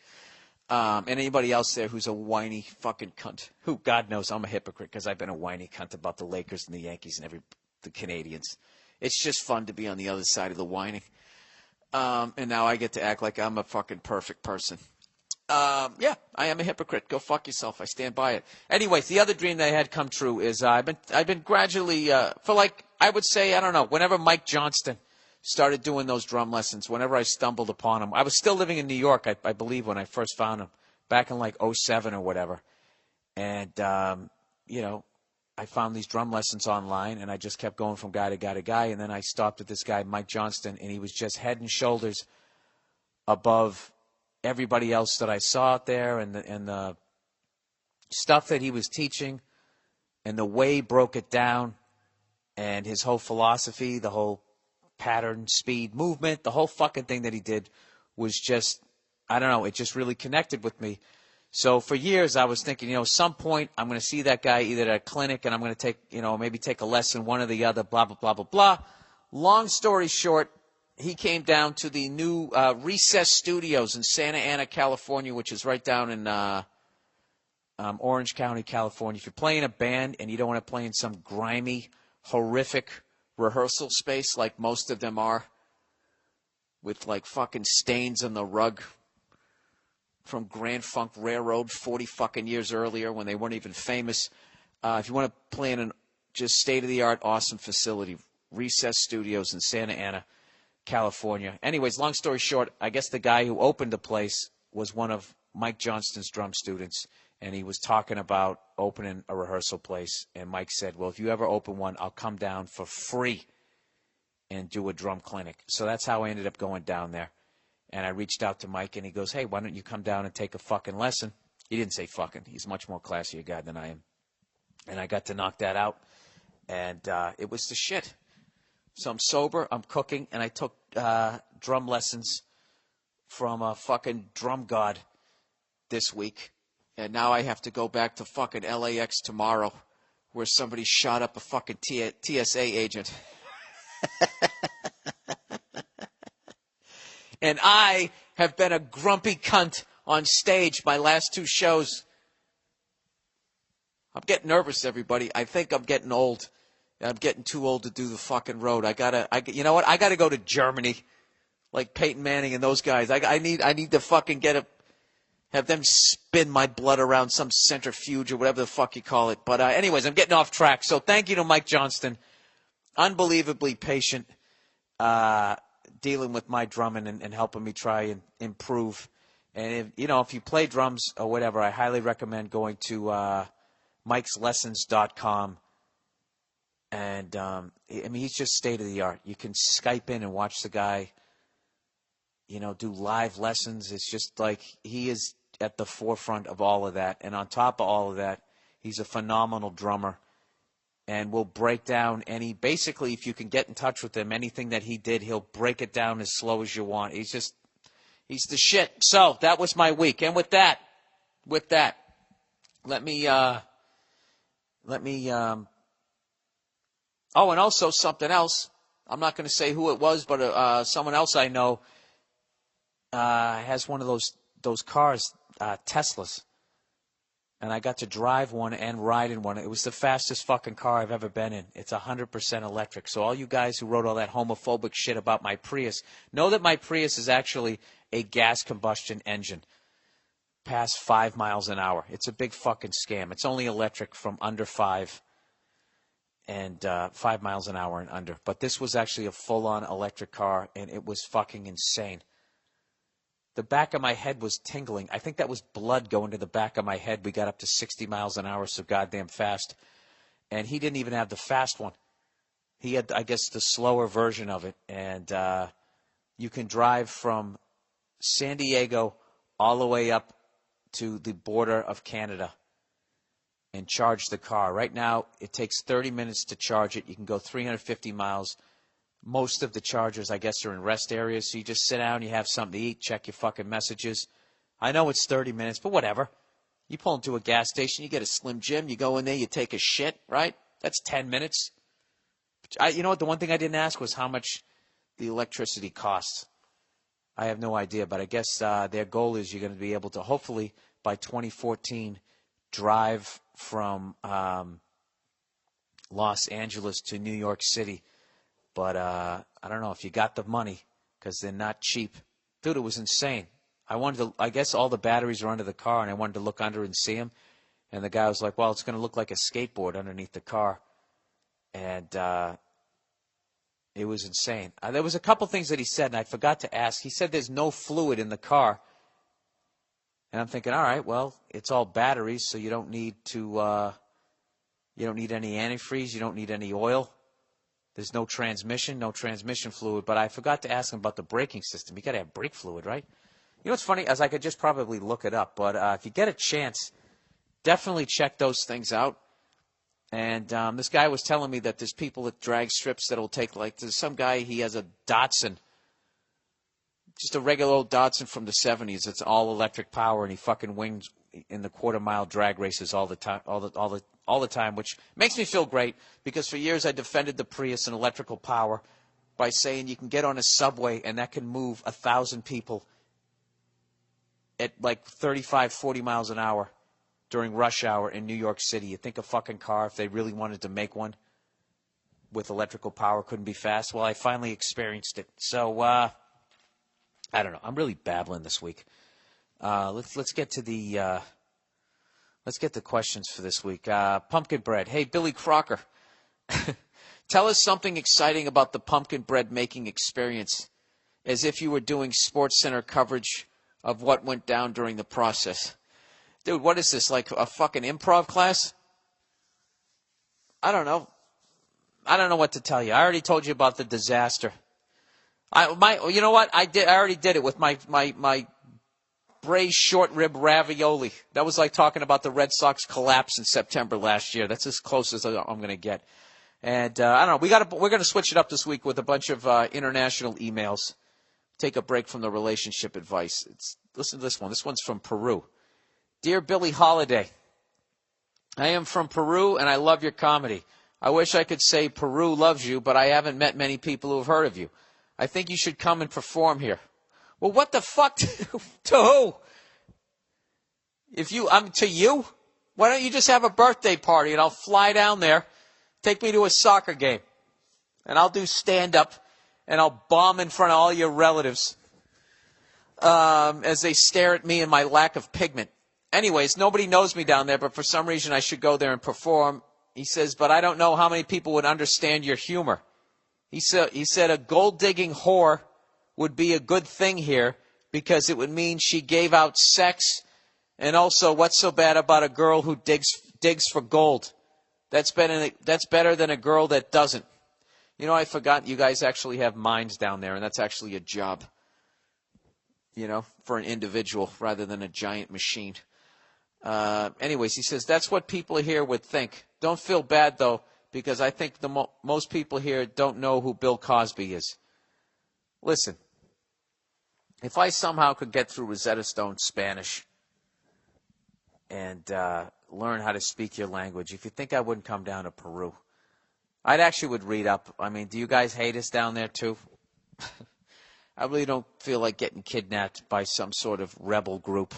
And anybody else there who's a whiny fucking cunt. Who, God knows, I'm a hypocrite because I've been a whiny cunt about the Lakers and the Yankees and the Canadians. It's just fun to be on the other side of the whining. And now I get to act like I'm a fucking perfect person. Yeah, I am a hypocrite. Go fuck yourself. I stand by it. Anyways, the other dream that I had come true is I've been gradually for like I would say I don't know whenever Mike Johnston started doing those drum lessons, whenever I stumbled upon him, I was still living in New York, I believe, when I first found him back in like '07 or whatever, and you know I found these drum lessons online, and I just kept going from guy to guy to guy, and then I stopped at this guy Mike Johnston, and he was just head and shoulders above everybody else that I saw out there, and the stuff that he was teaching, and the way he broke it down, and his whole philosophy, the whole pattern, speed, movement, the whole fucking thing that he did was just, I don't know, it just really connected with me. So for years I was thinking, some point I'm going to see that guy either at a clinic and I'm going to take, maybe take a lesson, one or the other, blah, blah, blah, blah, blah. Long story short, he came down to the new Recess Studios in Santa Ana, California, which is right down in Orange County, California. If you're playing a band and you don't want to play in some grimy, horrific rehearsal space like most of them are, with like fucking stains on the rug from Grand Funk Railroad 40 fucking years earlier when they weren't even famous. If you want to play in an just state-of-the-art, awesome facility, Recess Studios in Santa Ana, California. Anyways, long story short, I guess the guy who opened the place was one of Mike Johnston's drum students, and he was talking about opening a rehearsal place. And Mike said, well, if you ever open one, I'll come down for free and do a drum clinic. So that's how I ended up going down there. And I reached out to Mike, and he goes, hey, why don't you come down and take a fucking lesson? He didn't say fucking. He's a much more classier guy than I am. And I got to knock that out, and it was the shit. So I'm sober, I'm cooking, and I took drum lessons from a fucking drum god this week. And now I have to go back to fucking LAX tomorrow where somebody shot up a fucking TSA agent. And I have been a grumpy cunt on stage my last two shows. I'm getting nervous, everybody. I think I'm getting old. I'm getting too old to do the fucking road. You know what? I gotta go to Germany, like Peyton Manning and those guys. I need to fucking have them spin my blood around some centrifuge or whatever the fuck you call it. But anyways, I'm getting off track. So thank you to Mike Johnston, unbelievably patient, dealing with my drumming and helping me try and improve. And if you play drums or whatever, I highly recommend going to Mike'sLessons.com. And, he's just state of the art. You can Skype in and watch the guy, do live lessons. It's just like he is at the forefront of all of that. And on top of all of that, he's a phenomenal drummer and will break down basically, if you can get in touch with him, anything that he did, he'll break it down as slow as you want. He's the shit. So that was my week. And with that, let me, oh, and also something else. I'm not going to say who it was, but someone else I know has one of those cars, Teslas. And I got to drive one and ride in one. It was the fastest fucking car I've ever been in. It's 100% electric. So all you guys who wrote all that homophobic shit about my Prius, know that my Prius is actually a gas combustion engine. Past 5 miles an hour. It's a big fucking scam. It's only electric from under 5 and 5 miles an hour and under. But this was actually a full-on electric car, and it was fucking insane. The back of my head was tingling. I think that was blood going to the back of my head. We got up to 60 miles an hour, so goddamn fast. And he didn't even have the fast one. He had, I guess, the slower version of it. And you can drive from San Diego all the way up to the border of Canada and charge the car. Right now, it takes 30 minutes to charge it. You can go 350 miles. Most of the chargers, I guess, are in rest areas, so you just sit down, you have something to eat, check your fucking messages. I know it's 30 minutes, but whatever. You pull into a gas station, you get a Slim Jim, you go in there, you take a shit, right? That's 10 minutes. You know what? The one thing I didn't ask was how much the electricity costs. I have no idea, but I guess their goal is you're going to be able to, hopefully, by 2014, drive from Los Angeles to New York City. But I don't know if you got the money, because they're not cheap. Dude, it was insane. I guess all the batteries are under the car, and I wanted to look under and see them. And the guy was like, well, it's going to look like a skateboard underneath the car. And it was insane. There was a couple things that he said, and I forgot to ask. He said there's no fluid in the car. And I'm thinking, all right, well, it's all batteries, so you don't need to, you don't need any antifreeze, you don't need any oil. There's no transmission fluid. But I forgot to ask him about the braking system. You got to have brake fluid, right? You know what's funny? As I could just probably look it up, but if you get a chance, definitely check those things out. And this guy was telling me that there's people at drag strips that will take, like, there's some guy, he has a Datsun, just a regular old Datsun from the 70s. It's all electric power, and he fucking wins in the quarter-mile drag races all the time, which makes me feel great, because for years I defended the Prius and electrical power by saying you can get on a subway and that can move 1,000 people at like 35, 40 miles an hour during rush hour in New York City. You think a fucking car, if they really wanted to make one with electrical power, couldn't be fast? Well, I finally experienced it. So, I don't know. I'm really babbling this week. Let's get to the questions for this week. Pumpkin bread. Hey, Billy Crocker, tell us something exciting about the pumpkin bread making experience, as if you were doing Sports Center coverage of what went down during the process. Dude, what is this, like a fucking improv class? I don't know. I don't know what to tell you. I already told you about the disaster. You know what? I already did it with my braised short rib ravioli. That was like talking about the Red Sox collapse in September last year. That's as close as I'm going to get. And I don't know. We're going to switch it up this week with a bunch of international emails. Take a break from the relationship advice. Listen to this one. This one's from Peru. Dear Billy Holiday, I am from Peru and I love your comedy. I wish I could say Peru loves you, but I haven't met many people who have heard of you. I think you should come and perform here. Well, what the fuck? To who? To you? Why don't you just have a birthday party and I'll fly down there, take me to a soccer game, and I'll do stand-up, and I'll bomb in front of all your relatives as they stare at me and my lack of pigment. Anyways, nobody knows me down there, but for some reason I should go there and perform. He says, but I don't know how many people would understand your humor. He said a gold-digging whore would be a good thing here because it would mean she gave out sex, and also what's so bad about a girl who digs for gold? That's better than a girl that doesn't. You know, I forgot you guys actually have mines down there, and that's actually a job, you know, for an individual rather than a giant machine. Anyways, he says, that's what people here would think. Don't feel bad, though, because I think most people here don't know who Bill Cosby is. Listen, if I somehow could get through Rosetta Stone Spanish and learn how to speak your language, if you think I wouldn't come down to Peru, I actually would read up. I mean, do you guys hate us down there, too? I really don't feel like getting kidnapped by some sort of rebel group.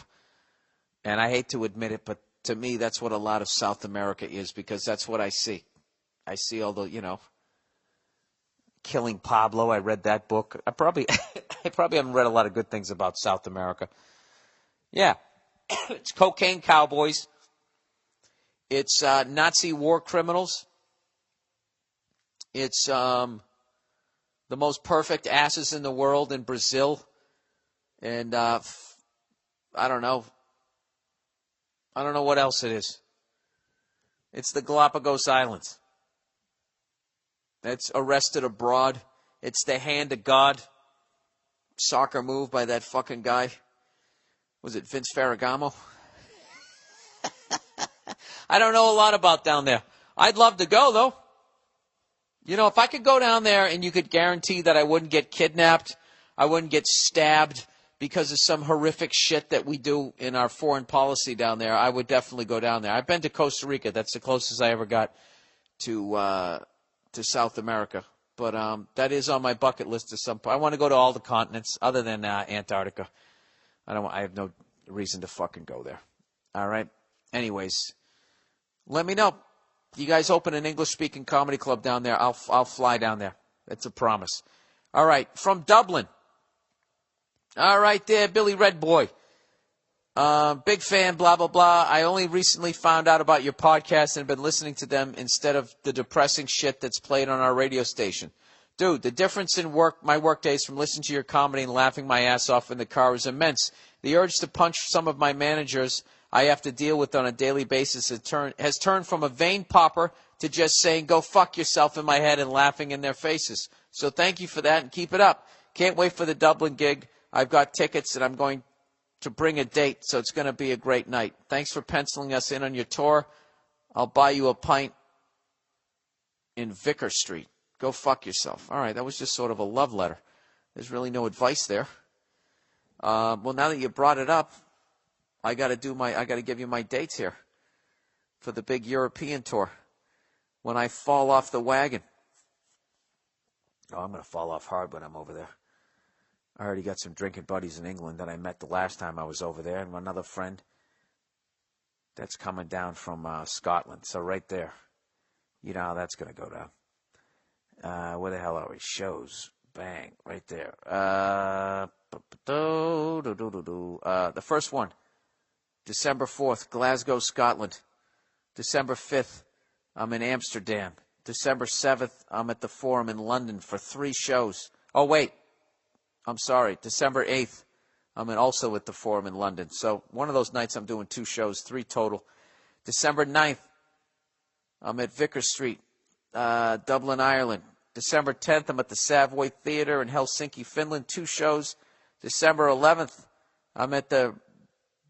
And I hate to admit it, but to me, that's what a lot of South America is, because that's what I see. I see all the, Killing Pablo. I read that book. I probably haven't read a lot of good things about South America. Yeah. It's cocaine cowboys. It's Nazi war criminals. It's the most perfect asses in the world in Brazil. And I don't know. I don't know what else it is. It's the Galapagos Islands. It's Arrested Abroad. It's The Hand of God. Soccer move by that fucking guy. Was it Vince Ferragamo? I don't know a lot about down there. I'd love to go, though. You know, if I could go down there and you could guarantee that I wouldn't get kidnapped, I wouldn't get stabbed because of some horrific shit that we do in our foreign policy down there, I would definitely go down there. I've been to Costa Rica. That's the closest I ever got to South America. But that is on my bucket list at some point. I want to go to all the continents other than Antarctica. I have no reason to fucking go there. All right? Anyways, let me know. You guys open an English-speaking comedy club down there, I'll fly down there. That's a promise. All right, from Dublin. All right there, Billy Red Boy. Big fan, blah, blah, blah. I only recently found out about your podcast and have been listening to them instead of the depressing shit that's played on our radio station. Dude, the difference in my work days from listening to your comedy and laughing my ass off in the car is immense. The urge to punch some of my managers I have to deal with on a daily basis has turned from a vein popper to just saying, go fuck yourself in my head and laughing in their faces. So thank you for that and keep it up. Can't wait for the Dublin gig. I've got tickets and I'm going to bring a date, so it's going to be a great night. Thanks for penciling us in on your tour. I'll buy you a pint in Vicar Street. Go fuck yourself. All right, that was just sort of a love letter. There's really no advice there. Well, now that you brought it up, I got to give you my dates here for the big European tour. When I fall off the wagon. Oh, I'm going to fall off hard when I'm over there. I already got some drinking buddies in England that I met the last time I was over there, and another friend that's coming down from Scotland. So right there, you know how that's going to go down. Where the hell are we? Shows. Bang. Right there. The first one, December 4th, Glasgow, Scotland. December 5th, I'm in Amsterdam. December 7th, I'm at the Forum in London for 3 shows. Oh, wait. I'm sorry. December 8th, I'm also at the Forum in London. So one of those nights I'm doing 2 shows, 3 total. December 9th, I'm at Vicar Street, Dublin, Ireland. December 10th, I'm at the Savoy Theatre in Helsinki, Finland, 2 shows. December 11th, I'm at the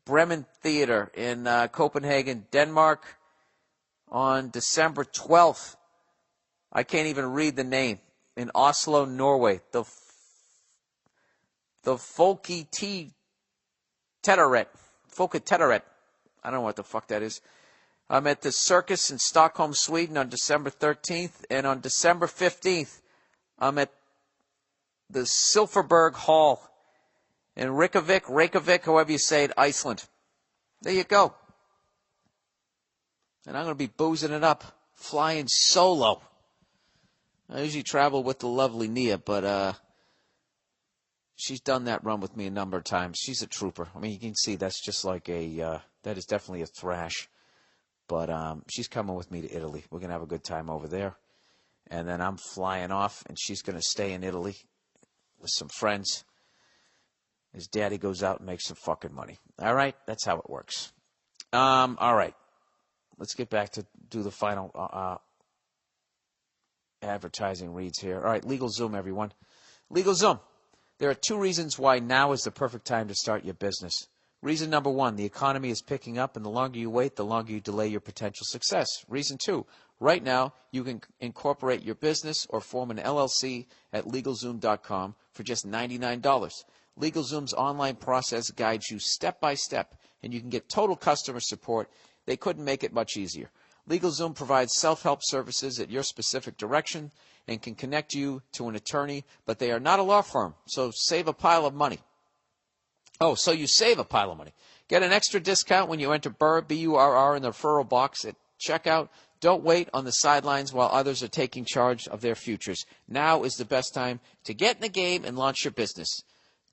Bremen Theatre in Copenhagen, Denmark. On December 12th, I can't even read the name, in Oslo, Norway, the Folketetteret. I don't know what the fuck that is. I'm at the Circus in Stockholm, Sweden on December 13th. And on December 15th, I'm at the Silverberg Hall in Reykjavik, however you say it, Iceland. There you go. And I'm going to be boozing it up, flying solo. I usually travel with the lovely Nia, but she's done that run with me a number of times. She's a trooper. I mean, you can see that's just like that is definitely a thrash. But she's coming with me to Italy. We're going to have a good time over there. And then I'm flying off, and she's going to stay in Italy with some friends. His daddy goes out and makes some fucking money. All right? That's how it works. All right. Let's get back to do the final advertising reads here. All right, LegalZoom, everyone. LegalZoom. There are 2 reasons why now is the perfect time to start your business. Reason number 1, the economy is picking up, and the longer you wait, the longer you delay your potential success. Reason 2, right now, you can incorporate your business or form an LLC at LegalZoom.com for just $99. LegalZoom's online process guides you step by step, and you can get total customer support. They couldn't make it much easier. LegalZoom provides self-help services at your specific direction and can connect you to an attorney, but they are not a law firm, so save a pile of money. Oh, so you save a pile of money. Get an extra discount when you enter Burr, B-U-R-R, in the referral box at checkout. Don't wait on the sidelines while others are taking charge of their futures. Now is the best time to get in the game and launch your business.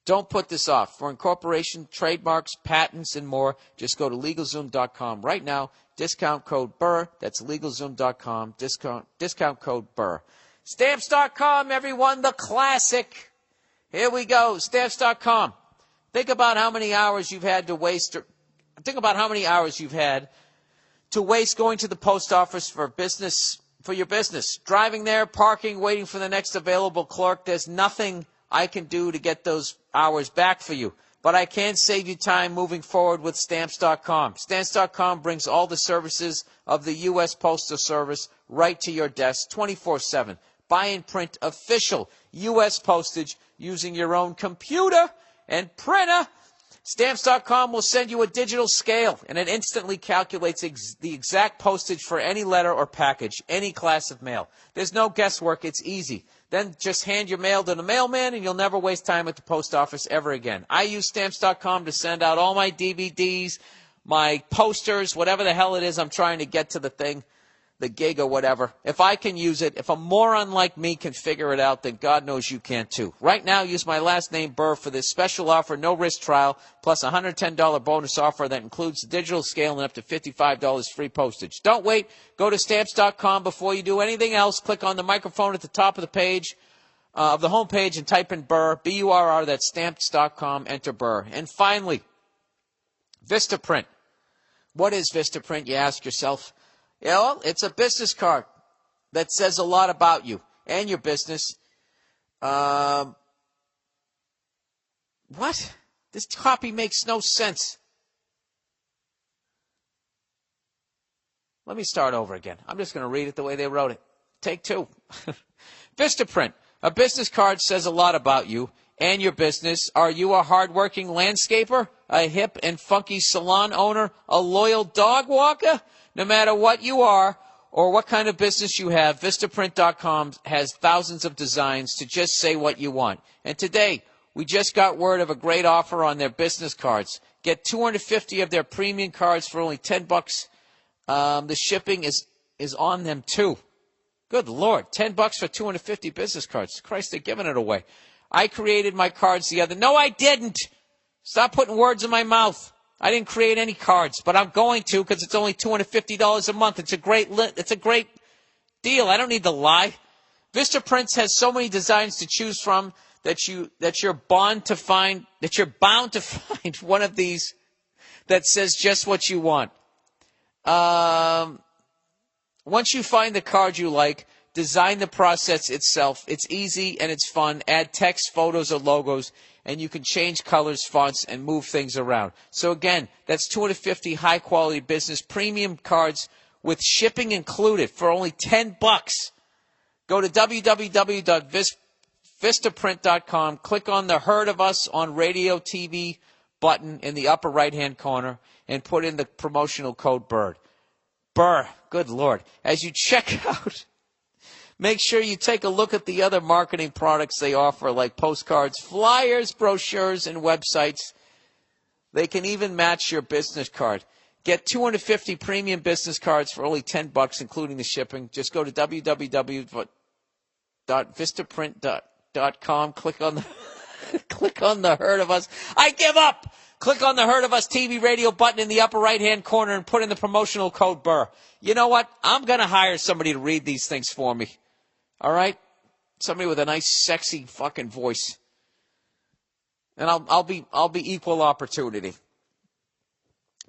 Don't put this off. For incorporation, trademarks, patents, and more, just go to LegalZoom.com right now. Discount code Burr. That's LegalZoom.com. Discount code Burr. Stamps.com, everyone, the classic. Here we go. Stamps.com. Think about how many hours you've had to waste. Think about how many hours you've had to waste going to the post office for your business. Driving there, parking, waiting for the next available clerk. There's nothing I can do to get those hours back for you. But I can save you time moving forward with Stamps.com. Stamps.com brings all the services of the U.S. Postal Service right to your desk 24/7. Buy and print official U.S. postage using your own computer and printer. Stamps.com will send you a digital scale, and it instantly calculates the exact postage for any letter or package, any class of mail. There's no guesswork. It's easy. Then just hand your mail to the mailman, and you'll never waste time at the post office ever again. I use Stamps.com to send out all my DVDs, my posters, whatever the hell it is I'm trying to get to the thing. the gig or whatever. If I can use it, if a moron like me can figure it out, then God knows you can too. Right now, use my last name, Burr, for this special offer, no risk trial, plus a $110 bonus offer that includes the digital scale and up to $55 free postage. Don't wait. Go to Stamps.com before you do anything else. Click on the microphone at the top of the page, of the home page, and type in Burr, B-U-R-R, that's Stamps.com, enter Burr. And finally, Vistaprint. What is Vistaprint, you ask yourself? Well, it's a business card that says a lot about you and your business. What? This copy makes no sense. Let me start over again. I'm just going to read it the way they wrote it. Take two. Vistaprint. A business card says a lot about you and your business. Are you a hardworking landscaper, a hip and funky salon owner, a loyal dog walker? No matter what you are or what kind of business you have, Vistaprint.com has thousands of designs to just say what you want. And today, we just got word of a great offer on their business cards. Get 250 of their premium cards for only $10. The shipping is on them too. Good Lord, $10 for 250 business cards. Christ, they're giving it away. I created my cards the other. No, I didn't. Stop putting words in my mouth. I didn't create any cards, but I'm going to because it's only $250 a month. It's a great deal. I don't need to lie. Vistaprint has so many designs to choose from that you're bound to find one of these that says just what you want. Once you find the card you like, design the process itself. It's easy and it's fun. Add text, photos, or logos, and you can change colors, fonts, and move things around. So again, that's 250 high-quality business premium cards with shipping included for only $10. Go to www.vistaprint.com, click on the Heard of Us on Radio TV button in the upper right-hand corner, and put in the promotional code BIRD. Burr, good Lord. As you check out, make sure you take a look at the other marketing products they offer, like postcards, flyers, brochures, and websites. They can even match your business card. Get 250 premium business cards for only $10, including the shipping. Just go to www.vistaprint.com. Click on the Heard of Us. I give up. Click on the Heard of Us TV radio button in the upper right-hand corner and put in the promotional code BURR. You know what? I'm going to hire somebody to read these things for me. All right? Somebody with a nice, sexy fucking voice. And I'll be equal opportunity.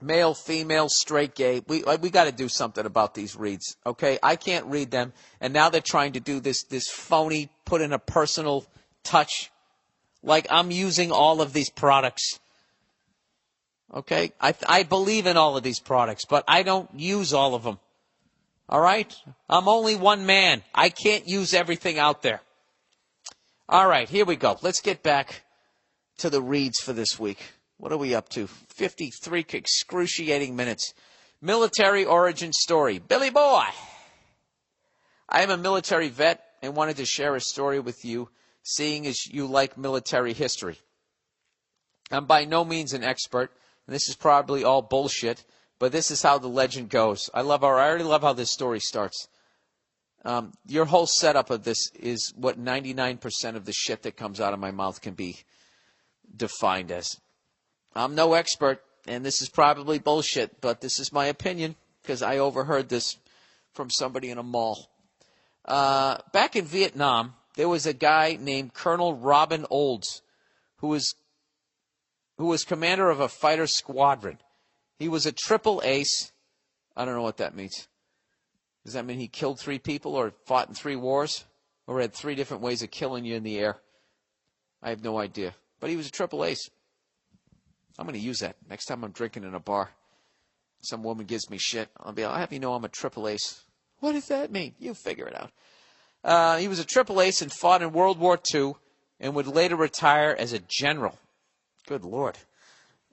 Male, female, straight, gay. We got to do something about these reads. Okay? I can't read them. And now they're trying to do this phony, put in a personal touch. Like I'm using all of these products. Okay? I believe in all of these products, but I don't use all of them. All right? I'm only one man. I can't use everything out there. All right, here we go. Let's get back to the reads for this week. What are we up to? 53 excruciating minutes. Military origin story. Billy Boy. I am a military vet and wanted to share a story with you, seeing as you like military history. I'm by no means an expert, and this is probably all bullshit, but this is how the legend goes. I already love how this story starts. Your whole setup of this is what 99% of the shit that comes out of my mouth can be defined as. I'm no expert, and this is probably bullshit, but this is my opinion because I overheard this from somebody in a mall. Back in Vietnam, there was a guy named Colonel Robin Olds who was commander of a fighter squadron. He was a triple ace. I don't know what that means. Does that mean he killed 3 people or fought in 3 wars or had 3 different ways of killing you in the air? I have no idea. But he was a triple ace. I'm going to use that next time I'm drinking in a bar. Some woman gives me shit. I'll have you know I'm a triple ace. What does that mean? You figure it out. He was a triple ace and fought in World War II and would later retire as a general. Good Lord.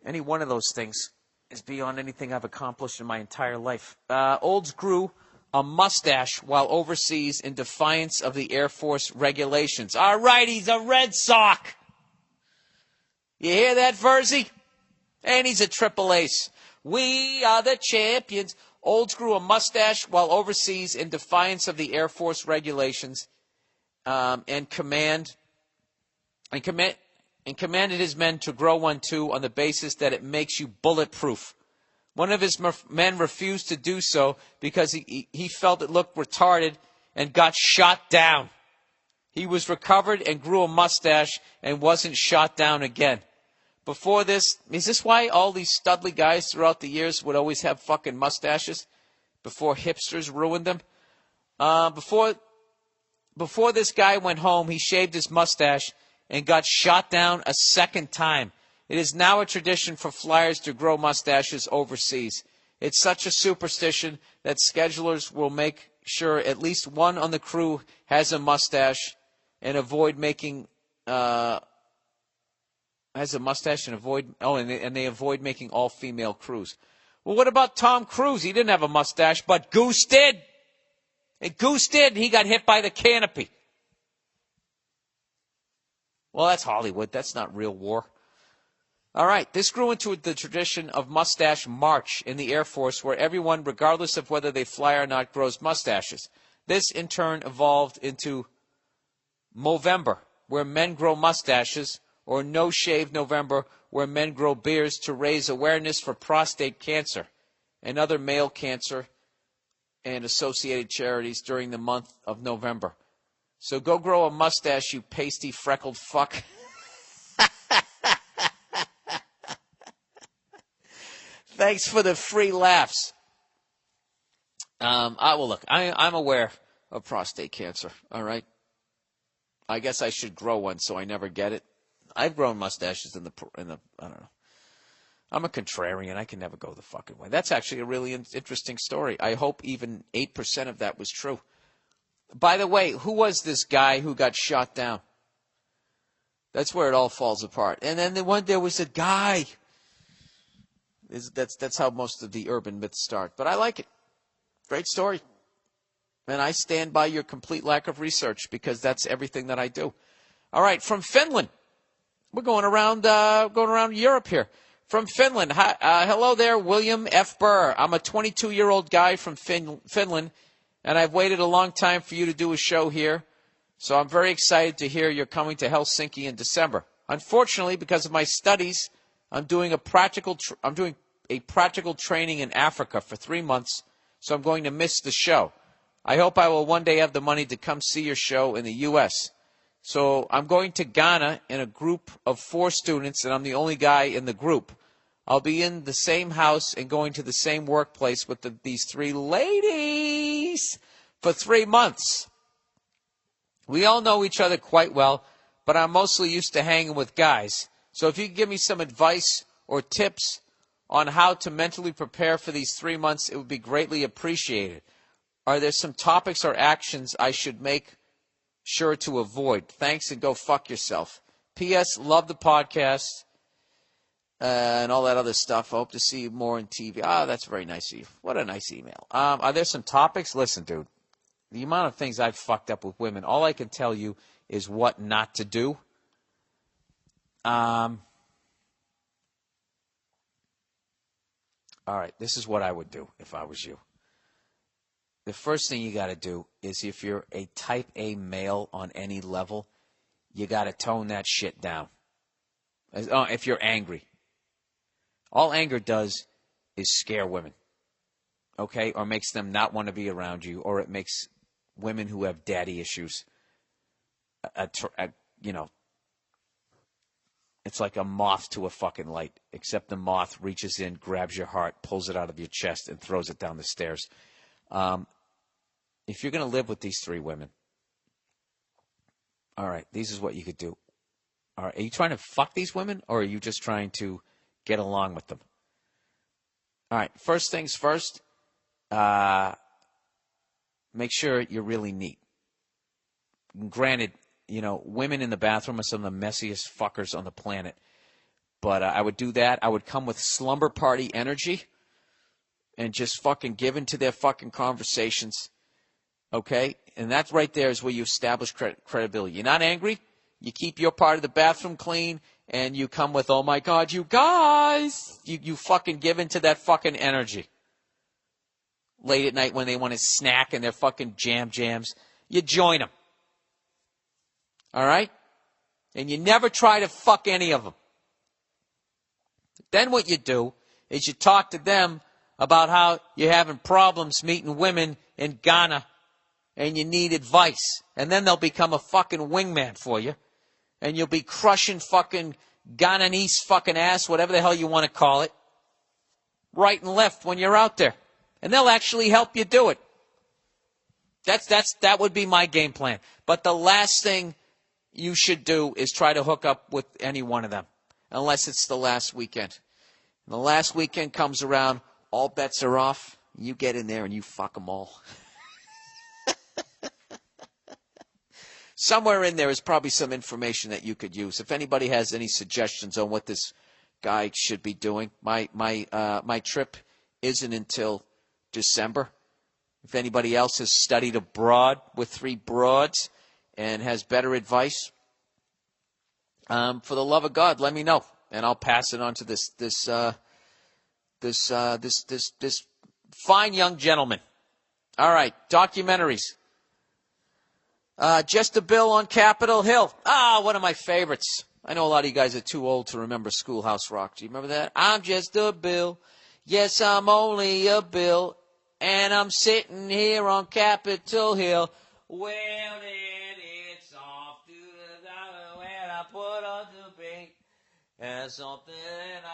Any one of those things is beyond anything I've accomplished in my entire life. Olds grew a mustache while overseas in defiance of the Air Force regulations. All right, he's a Red Sox. You hear that, Verzi? And he's a triple ace. We are the champions. Olds grew a mustache while overseas in defiance of the Air Force regulations, and commanded his men to grow one too on the basis that it makes you bulletproof. One of his men refused to do so because he felt it looked retarded and got shot down. He was recovered and grew a mustache and wasn't shot down again. Before this, is this why all these studly guys throughout the years would always have fucking mustaches? Before hipsters ruined them? Before this guy went home, he shaved his mustache and got shot down a second time. It is now a tradition for flyers to grow mustaches overseas. It's such a superstition that schedulers will make sure at least one on the crew has a mustache and avoid making and they avoid making all female crews. Well, what about Tom Cruise? He didn't have a mustache, but Goose did. And Goose did, and he got hit by the canopy. Well, that's Hollywood. That's not real war. All right, this grew into the tradition of Mustache March in the Air Force, where everyone, regardless of whether they fly or not, grows mustaches. This, in turn, evolved into Movember, where men grow mustaches, or No Shave November, where men grow beards to raise awareness for prostate cancer and other male cancer and associated charities during the month of November. So go grow a mustache, you pasty, freckled fuck. Thanks for the free laughs. Look, I'm aware of prostate cancer, all right? I guess I should grow one so I never get it. I've grown mustaches in the I don't know. I'm a contrarian. I can never go the fucking way. That's actually a really interesting story. I hope even 8% of that was true. By the way, who was this guy who got shot down? That's where it all falls apart. And then there was a guy. That's how most of the urban myths start. But I like it. Great story. And I stand by your complete lack of research because that's everything that I do. All right, from Finland. We're going around Europe here. From Finland. Hello there, William F. Burr. I'm a 22-year-old guy from Finland, and I've waited a long time for you to do a show here. So I'm very excited to hear you're coming to Helsinki in December. Unfortunately, because of my studies, I'm doing a practical training in Africa for 3 months, so I'm going to miss the show. I hope I will one day have the money to come see your show in the U.S. So I'm going to Ghana in a group of 4 students, and I'm the only guy in the group. I'll be in the same house and going to the same workplace with these 3 ladies for 3 months. We all know each other quite well, but I'm mostly used to hanging with guys. So if you could give me some advice or tips on how to mentally prepare for these 3 months, it would be greatly appreciated. Are there some topics or actions I should make sure to avoid? Thanks, and go fuck yourself. P.S. Love the podcast and all that other stuff. I hope to see you more on TV. That's very nice of you. What a nice email. Are there some topics? Listen, dude, the amount of things I've fucked up with women, all I can tell you is what not to do. All right, this is what I would do if I was you. The first thing you got to do is, if you're a type A male on any level, you got to tone that shit down. If you're angry. All anger does is scare women, okay? Or makes them not want to be around you, or it makes women who have daddy issues, it's like a moth to a fucking light, except the moth reaches in, grabs your heart, pulls it out of your chest, and throws it down the stairs. If you're going to live with these 3 women, all right, this is what you could do. All right, are you trying to fuck these women, or are you just trying to get along with them? All right, first things first, make sure you're really neat. Granted, women in the bathroom are some of the messiest fuckers on the planet. But I would do that. I would come with slumber party energy and just fucking give into their fucking conversations. Okay? And that right there is where you establish credibility. You're not angry. You keep your part of the bathroom clean, and you come with, oh, my God, you guys. You fucking give into that fucking energy. Late at night when they want to snack and their fucking jams, you join them. All right? And you never try to fuck any of them. Then what you do is you talk to them about how you're having problems meeting women in Ghana and you need advice. And then they'll become a fucking wingman for you. And you'll be crushing fucking Ghananese fucking ass, whatever the hell you want to call it, right and left when you're out there. And they'll actually help you do it. That would be my game plan. But the last thing you should do is try to hook up with any one of them, unless it's the last weekend. And the last weekend comes around, all bets are off. You get in there and you fuck them all. Somewhere in there is probably some information that you could use. If anybody has any suggestions on what this guy should be doing, my trip isn't until December. If anybody else has studied abroad with 3 broads and has better advice, for the love of God, let me know, and I'll pass it on to this fine young gentleman. All right, documentaries. Just a Bill on Capitol Hill. One of my favorites. I know a lot of you guys are too old to remember Schoolhouse Rock. Do you remember that? I'm just a bill. Yes, I'm only a bill. And I'm sitting here on Capitol Hill. Well, then it's off to the dollar when I put on the bank. And something and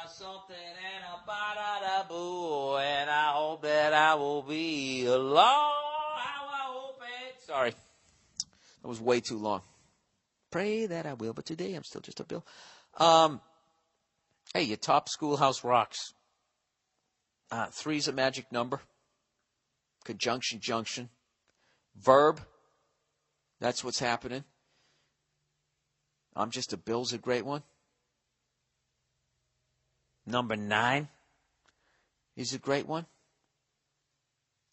a ba-da-da-boo. And I hope that I will be alone. How I hope it. Sorry. That was way too long. Pray that I will, but today I'm still just a bill. Hey, your top Schoolhouse Rocks. 3's a magic number. Conjunction, junction. Verb. That's what's happening. I'm just a bill's a great one. Number 9 is a great one.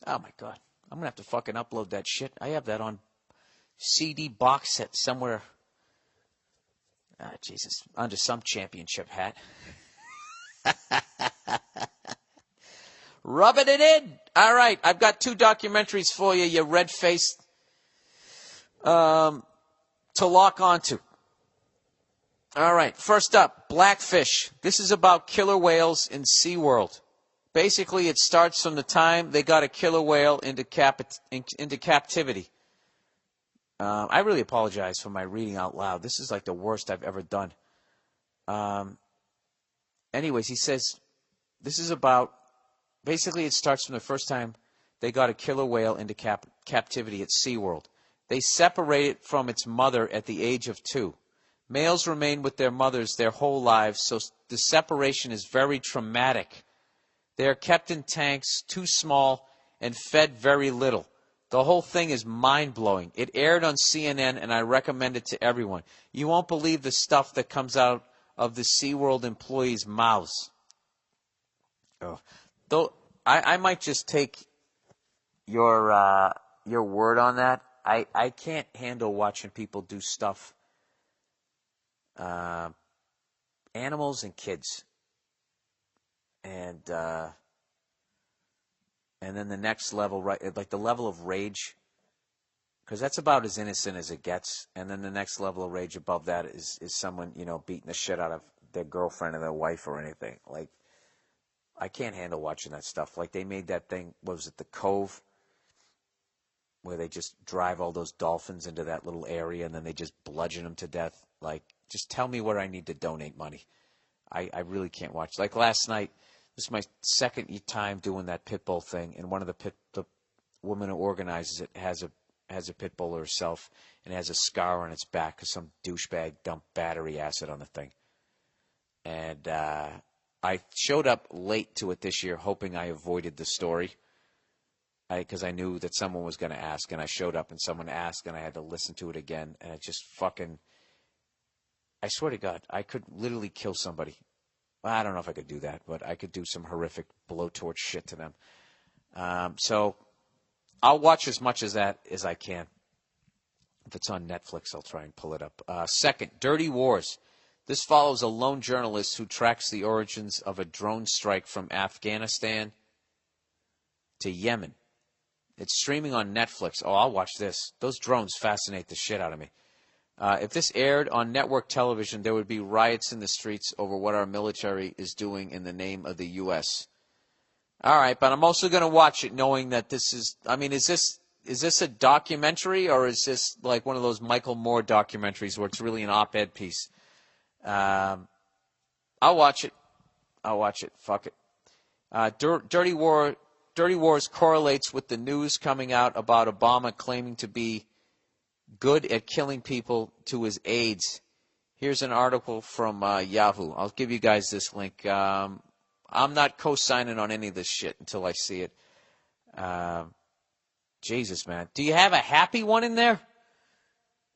Oh, my God. I'm going to have to fucking upload that shit. I have that on CD box set somewhere. Jesus. Under some championship hat. Rubbing it in. All right. I've got 2 documentaries for you, you red-faced, to lock onto. All right. First up, Blackfish. This is about killer whales in SeaWorld. Basically, it starts from the time they got a killer whale into captivity. I really apologize for my reading out loud. This is like the worst I've ever done. Anyways, he says this is about, basically it starts from the first time they got a killer whale into captivity at SeaWorld. They separate it from its mother at the age of 2. Males remain with their mothers their whole lives, so the separation is very traumatic. They are kept in tanks, too small, and fed very little. The whole thing is mind-blowing. It aired on CNN, and I recommend it to everyone. You won't believe the stuff that comes out of the SeaWorld employees' mouths. Oh. Though I might just take your word on that. I can't handle watching people do stuff. Animals and kids. And then the next level, right, like the level of rage, because that's about as innocent as it gets. And then the next level of rage above that is someone, beating the shit out of their girlfriend or their wife or anything. Like, I can't handle watching that stuff. Like, they made that thing, what was it, The Cove, where they just drive all those dolphins into that little area and then they just bludgeon them to death. Like, just tell me where I need to donate money. I really can't watch. Like last night, this is my second time doing that pit bull thing, and one of the woman who organizes it has a pit bull herself and has a scar on its back because some douchebag dumped battery acid on the thing. And I showed up late to it this year, hoping I avoided the story, because I knew that someone was going to ask, and I showed up and someone asked, and I had to listen to it again, and it just fucking, I swear to God, I could literally kill somebody. Well, I don't know if I could do that, but I could do some horrific blowtorch shit to them. So I'll watch as much as that as I can. If it's on Netflix, I'll try and pull it up. Second, Dirty Wars. This follows a lone journalist who tracks the origins of a drone strike from Afghanistan to Yemen. It's streaming on Netflix. Oh, I'll watch this. Those drones fascinate the shit out of me. If this aired on network television, there would be riots in the streets over what our military is doing in the name of the U.S. All right, but I'm also going to watch it knowing that this is, I mean, is this a documentary or is this like one of those Michael Moore documentaries where it's really an op-ed piece? I'll watch it. Fuck it. Dirty Wars correlates with the news coming out about Obama claiming to be good at killing people to his aides. Here's an article from Yahoo. I'll give you guys this link. I'm not co-signing on any of this shit until I see it. Jesus, man. Do you have a happy one in there?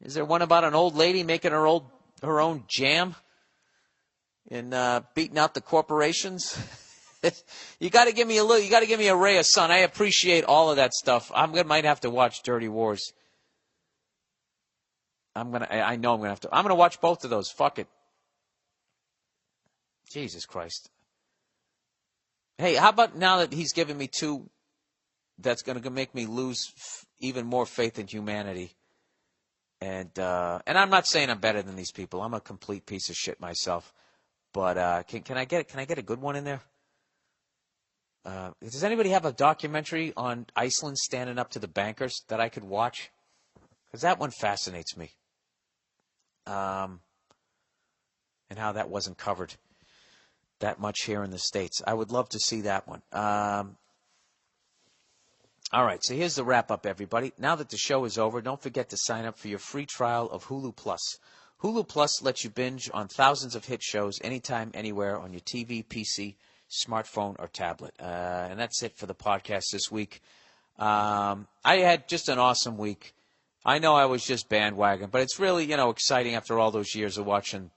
Is there one about an old lady making her own jam and beating out the corporations? You got to give me a ray of sun. I appreciate all of that stuff. Might have to watch Dirty Wars. I'm going to watch both of those. Fuck it. Jesus Christ. Hey, how about now that he's given me two that's going to make me lose even more faith in humanity? And I'm not saying I'm better than these people. I'm a complete piece of shit myself. But can I get a good one in there? Does anybody have a documentary on Iceland standing up to the bankers that I could watch? Because that one fascinates me. And how that wasn't covered that much here in the States. I would love to see that one. All right, so here's the wrap-up, everybody. Now that the show is over, don't forget to sign up for your free trial of Hulu Plus. Hulu Plus lets you binge on thousands of hit shows anytime, anywhere on your TV, PC, smartphone, or tablet. And that's it for the podcast this week. I had just an awesome week. I know I was just bandwagon, but it's really, exciting after all those years of watching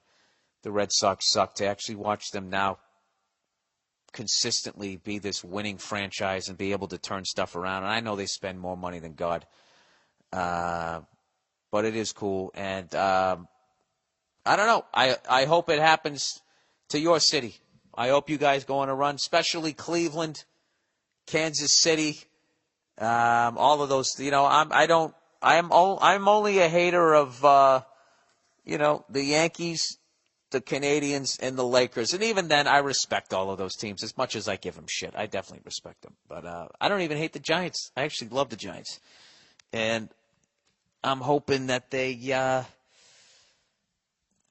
the Red Sox suck to actually watch them now consistently be this winning franchise and be able to turn stuff around. And I know they spend more money than God, but it is cool. And I don't know. I hope it happens to your city. I hope you guys go on a run, especially Cleveland, Kansas City, all of those. I'm only a hater of the Yankees, the Canadians, and the Lakers. And even then, I respect all of those teams as much as I give them shit. I definitely respect them. But I don't even hate the Giants. I actually love the Giants. And I'm hoping that they, I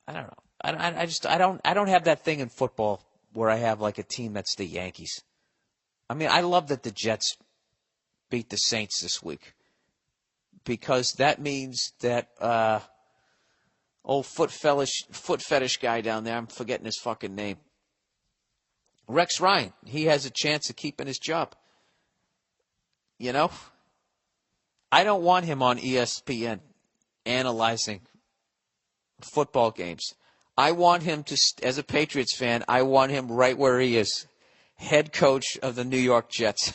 don't know. I don't have that thing in football where I have like a team that's the Yankees. I mean, I love that the Jets beat the Saints this week because that means that old foot fetish guy down there, I'm forgetting his fucking name, Rex Ryan, he has a chance of keeping his job. I don't want him on ESPN analyzing football games. I want him to, as a Patriots fan, I want him right where he is, head coach of the New York Jets.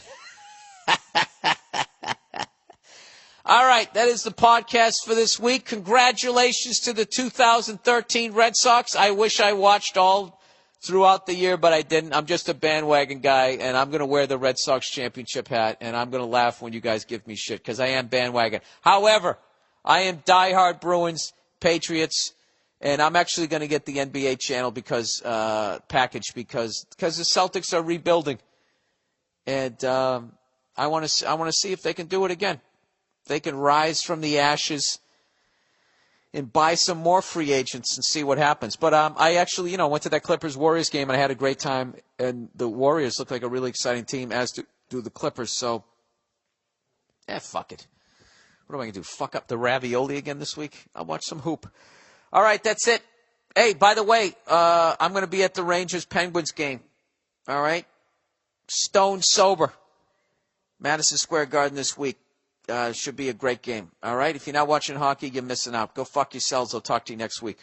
All right, that is the podcast for this week. Congratulations to the 2013 Red Sox. I wish I watched all throughout the year, but I didn't. I'm just a bandwagon guy, and I'm going to wear the Red Sox championship hat, and I'm going to laugh when you guys give me shit because I am bandwagon. However, I am diehard Bruins, Patriots, and I'm actually going to get the NBA channel package because the Celtics are rebuilding, and I want to see if they can do it again. They can rise from the ashes and buy some more free agents and see what happens. But I actually, went to that Clippers-Warriors game, and I had a great time. And the Warriors look like a really exciting team, as do the Clippers. So, fuck it. What am I going to do, fuck up the ravioli again this week? I'll watch some hoop. All right, that's it. Hey, by the way, I'm going to be at the Rangers-Penguins game. All right? Stone sober. Madison Square Garden this week. Should be a great game. All right? If you're not watching hockey, you're missing out. Go fuck yourselves. I'll talk to you next week.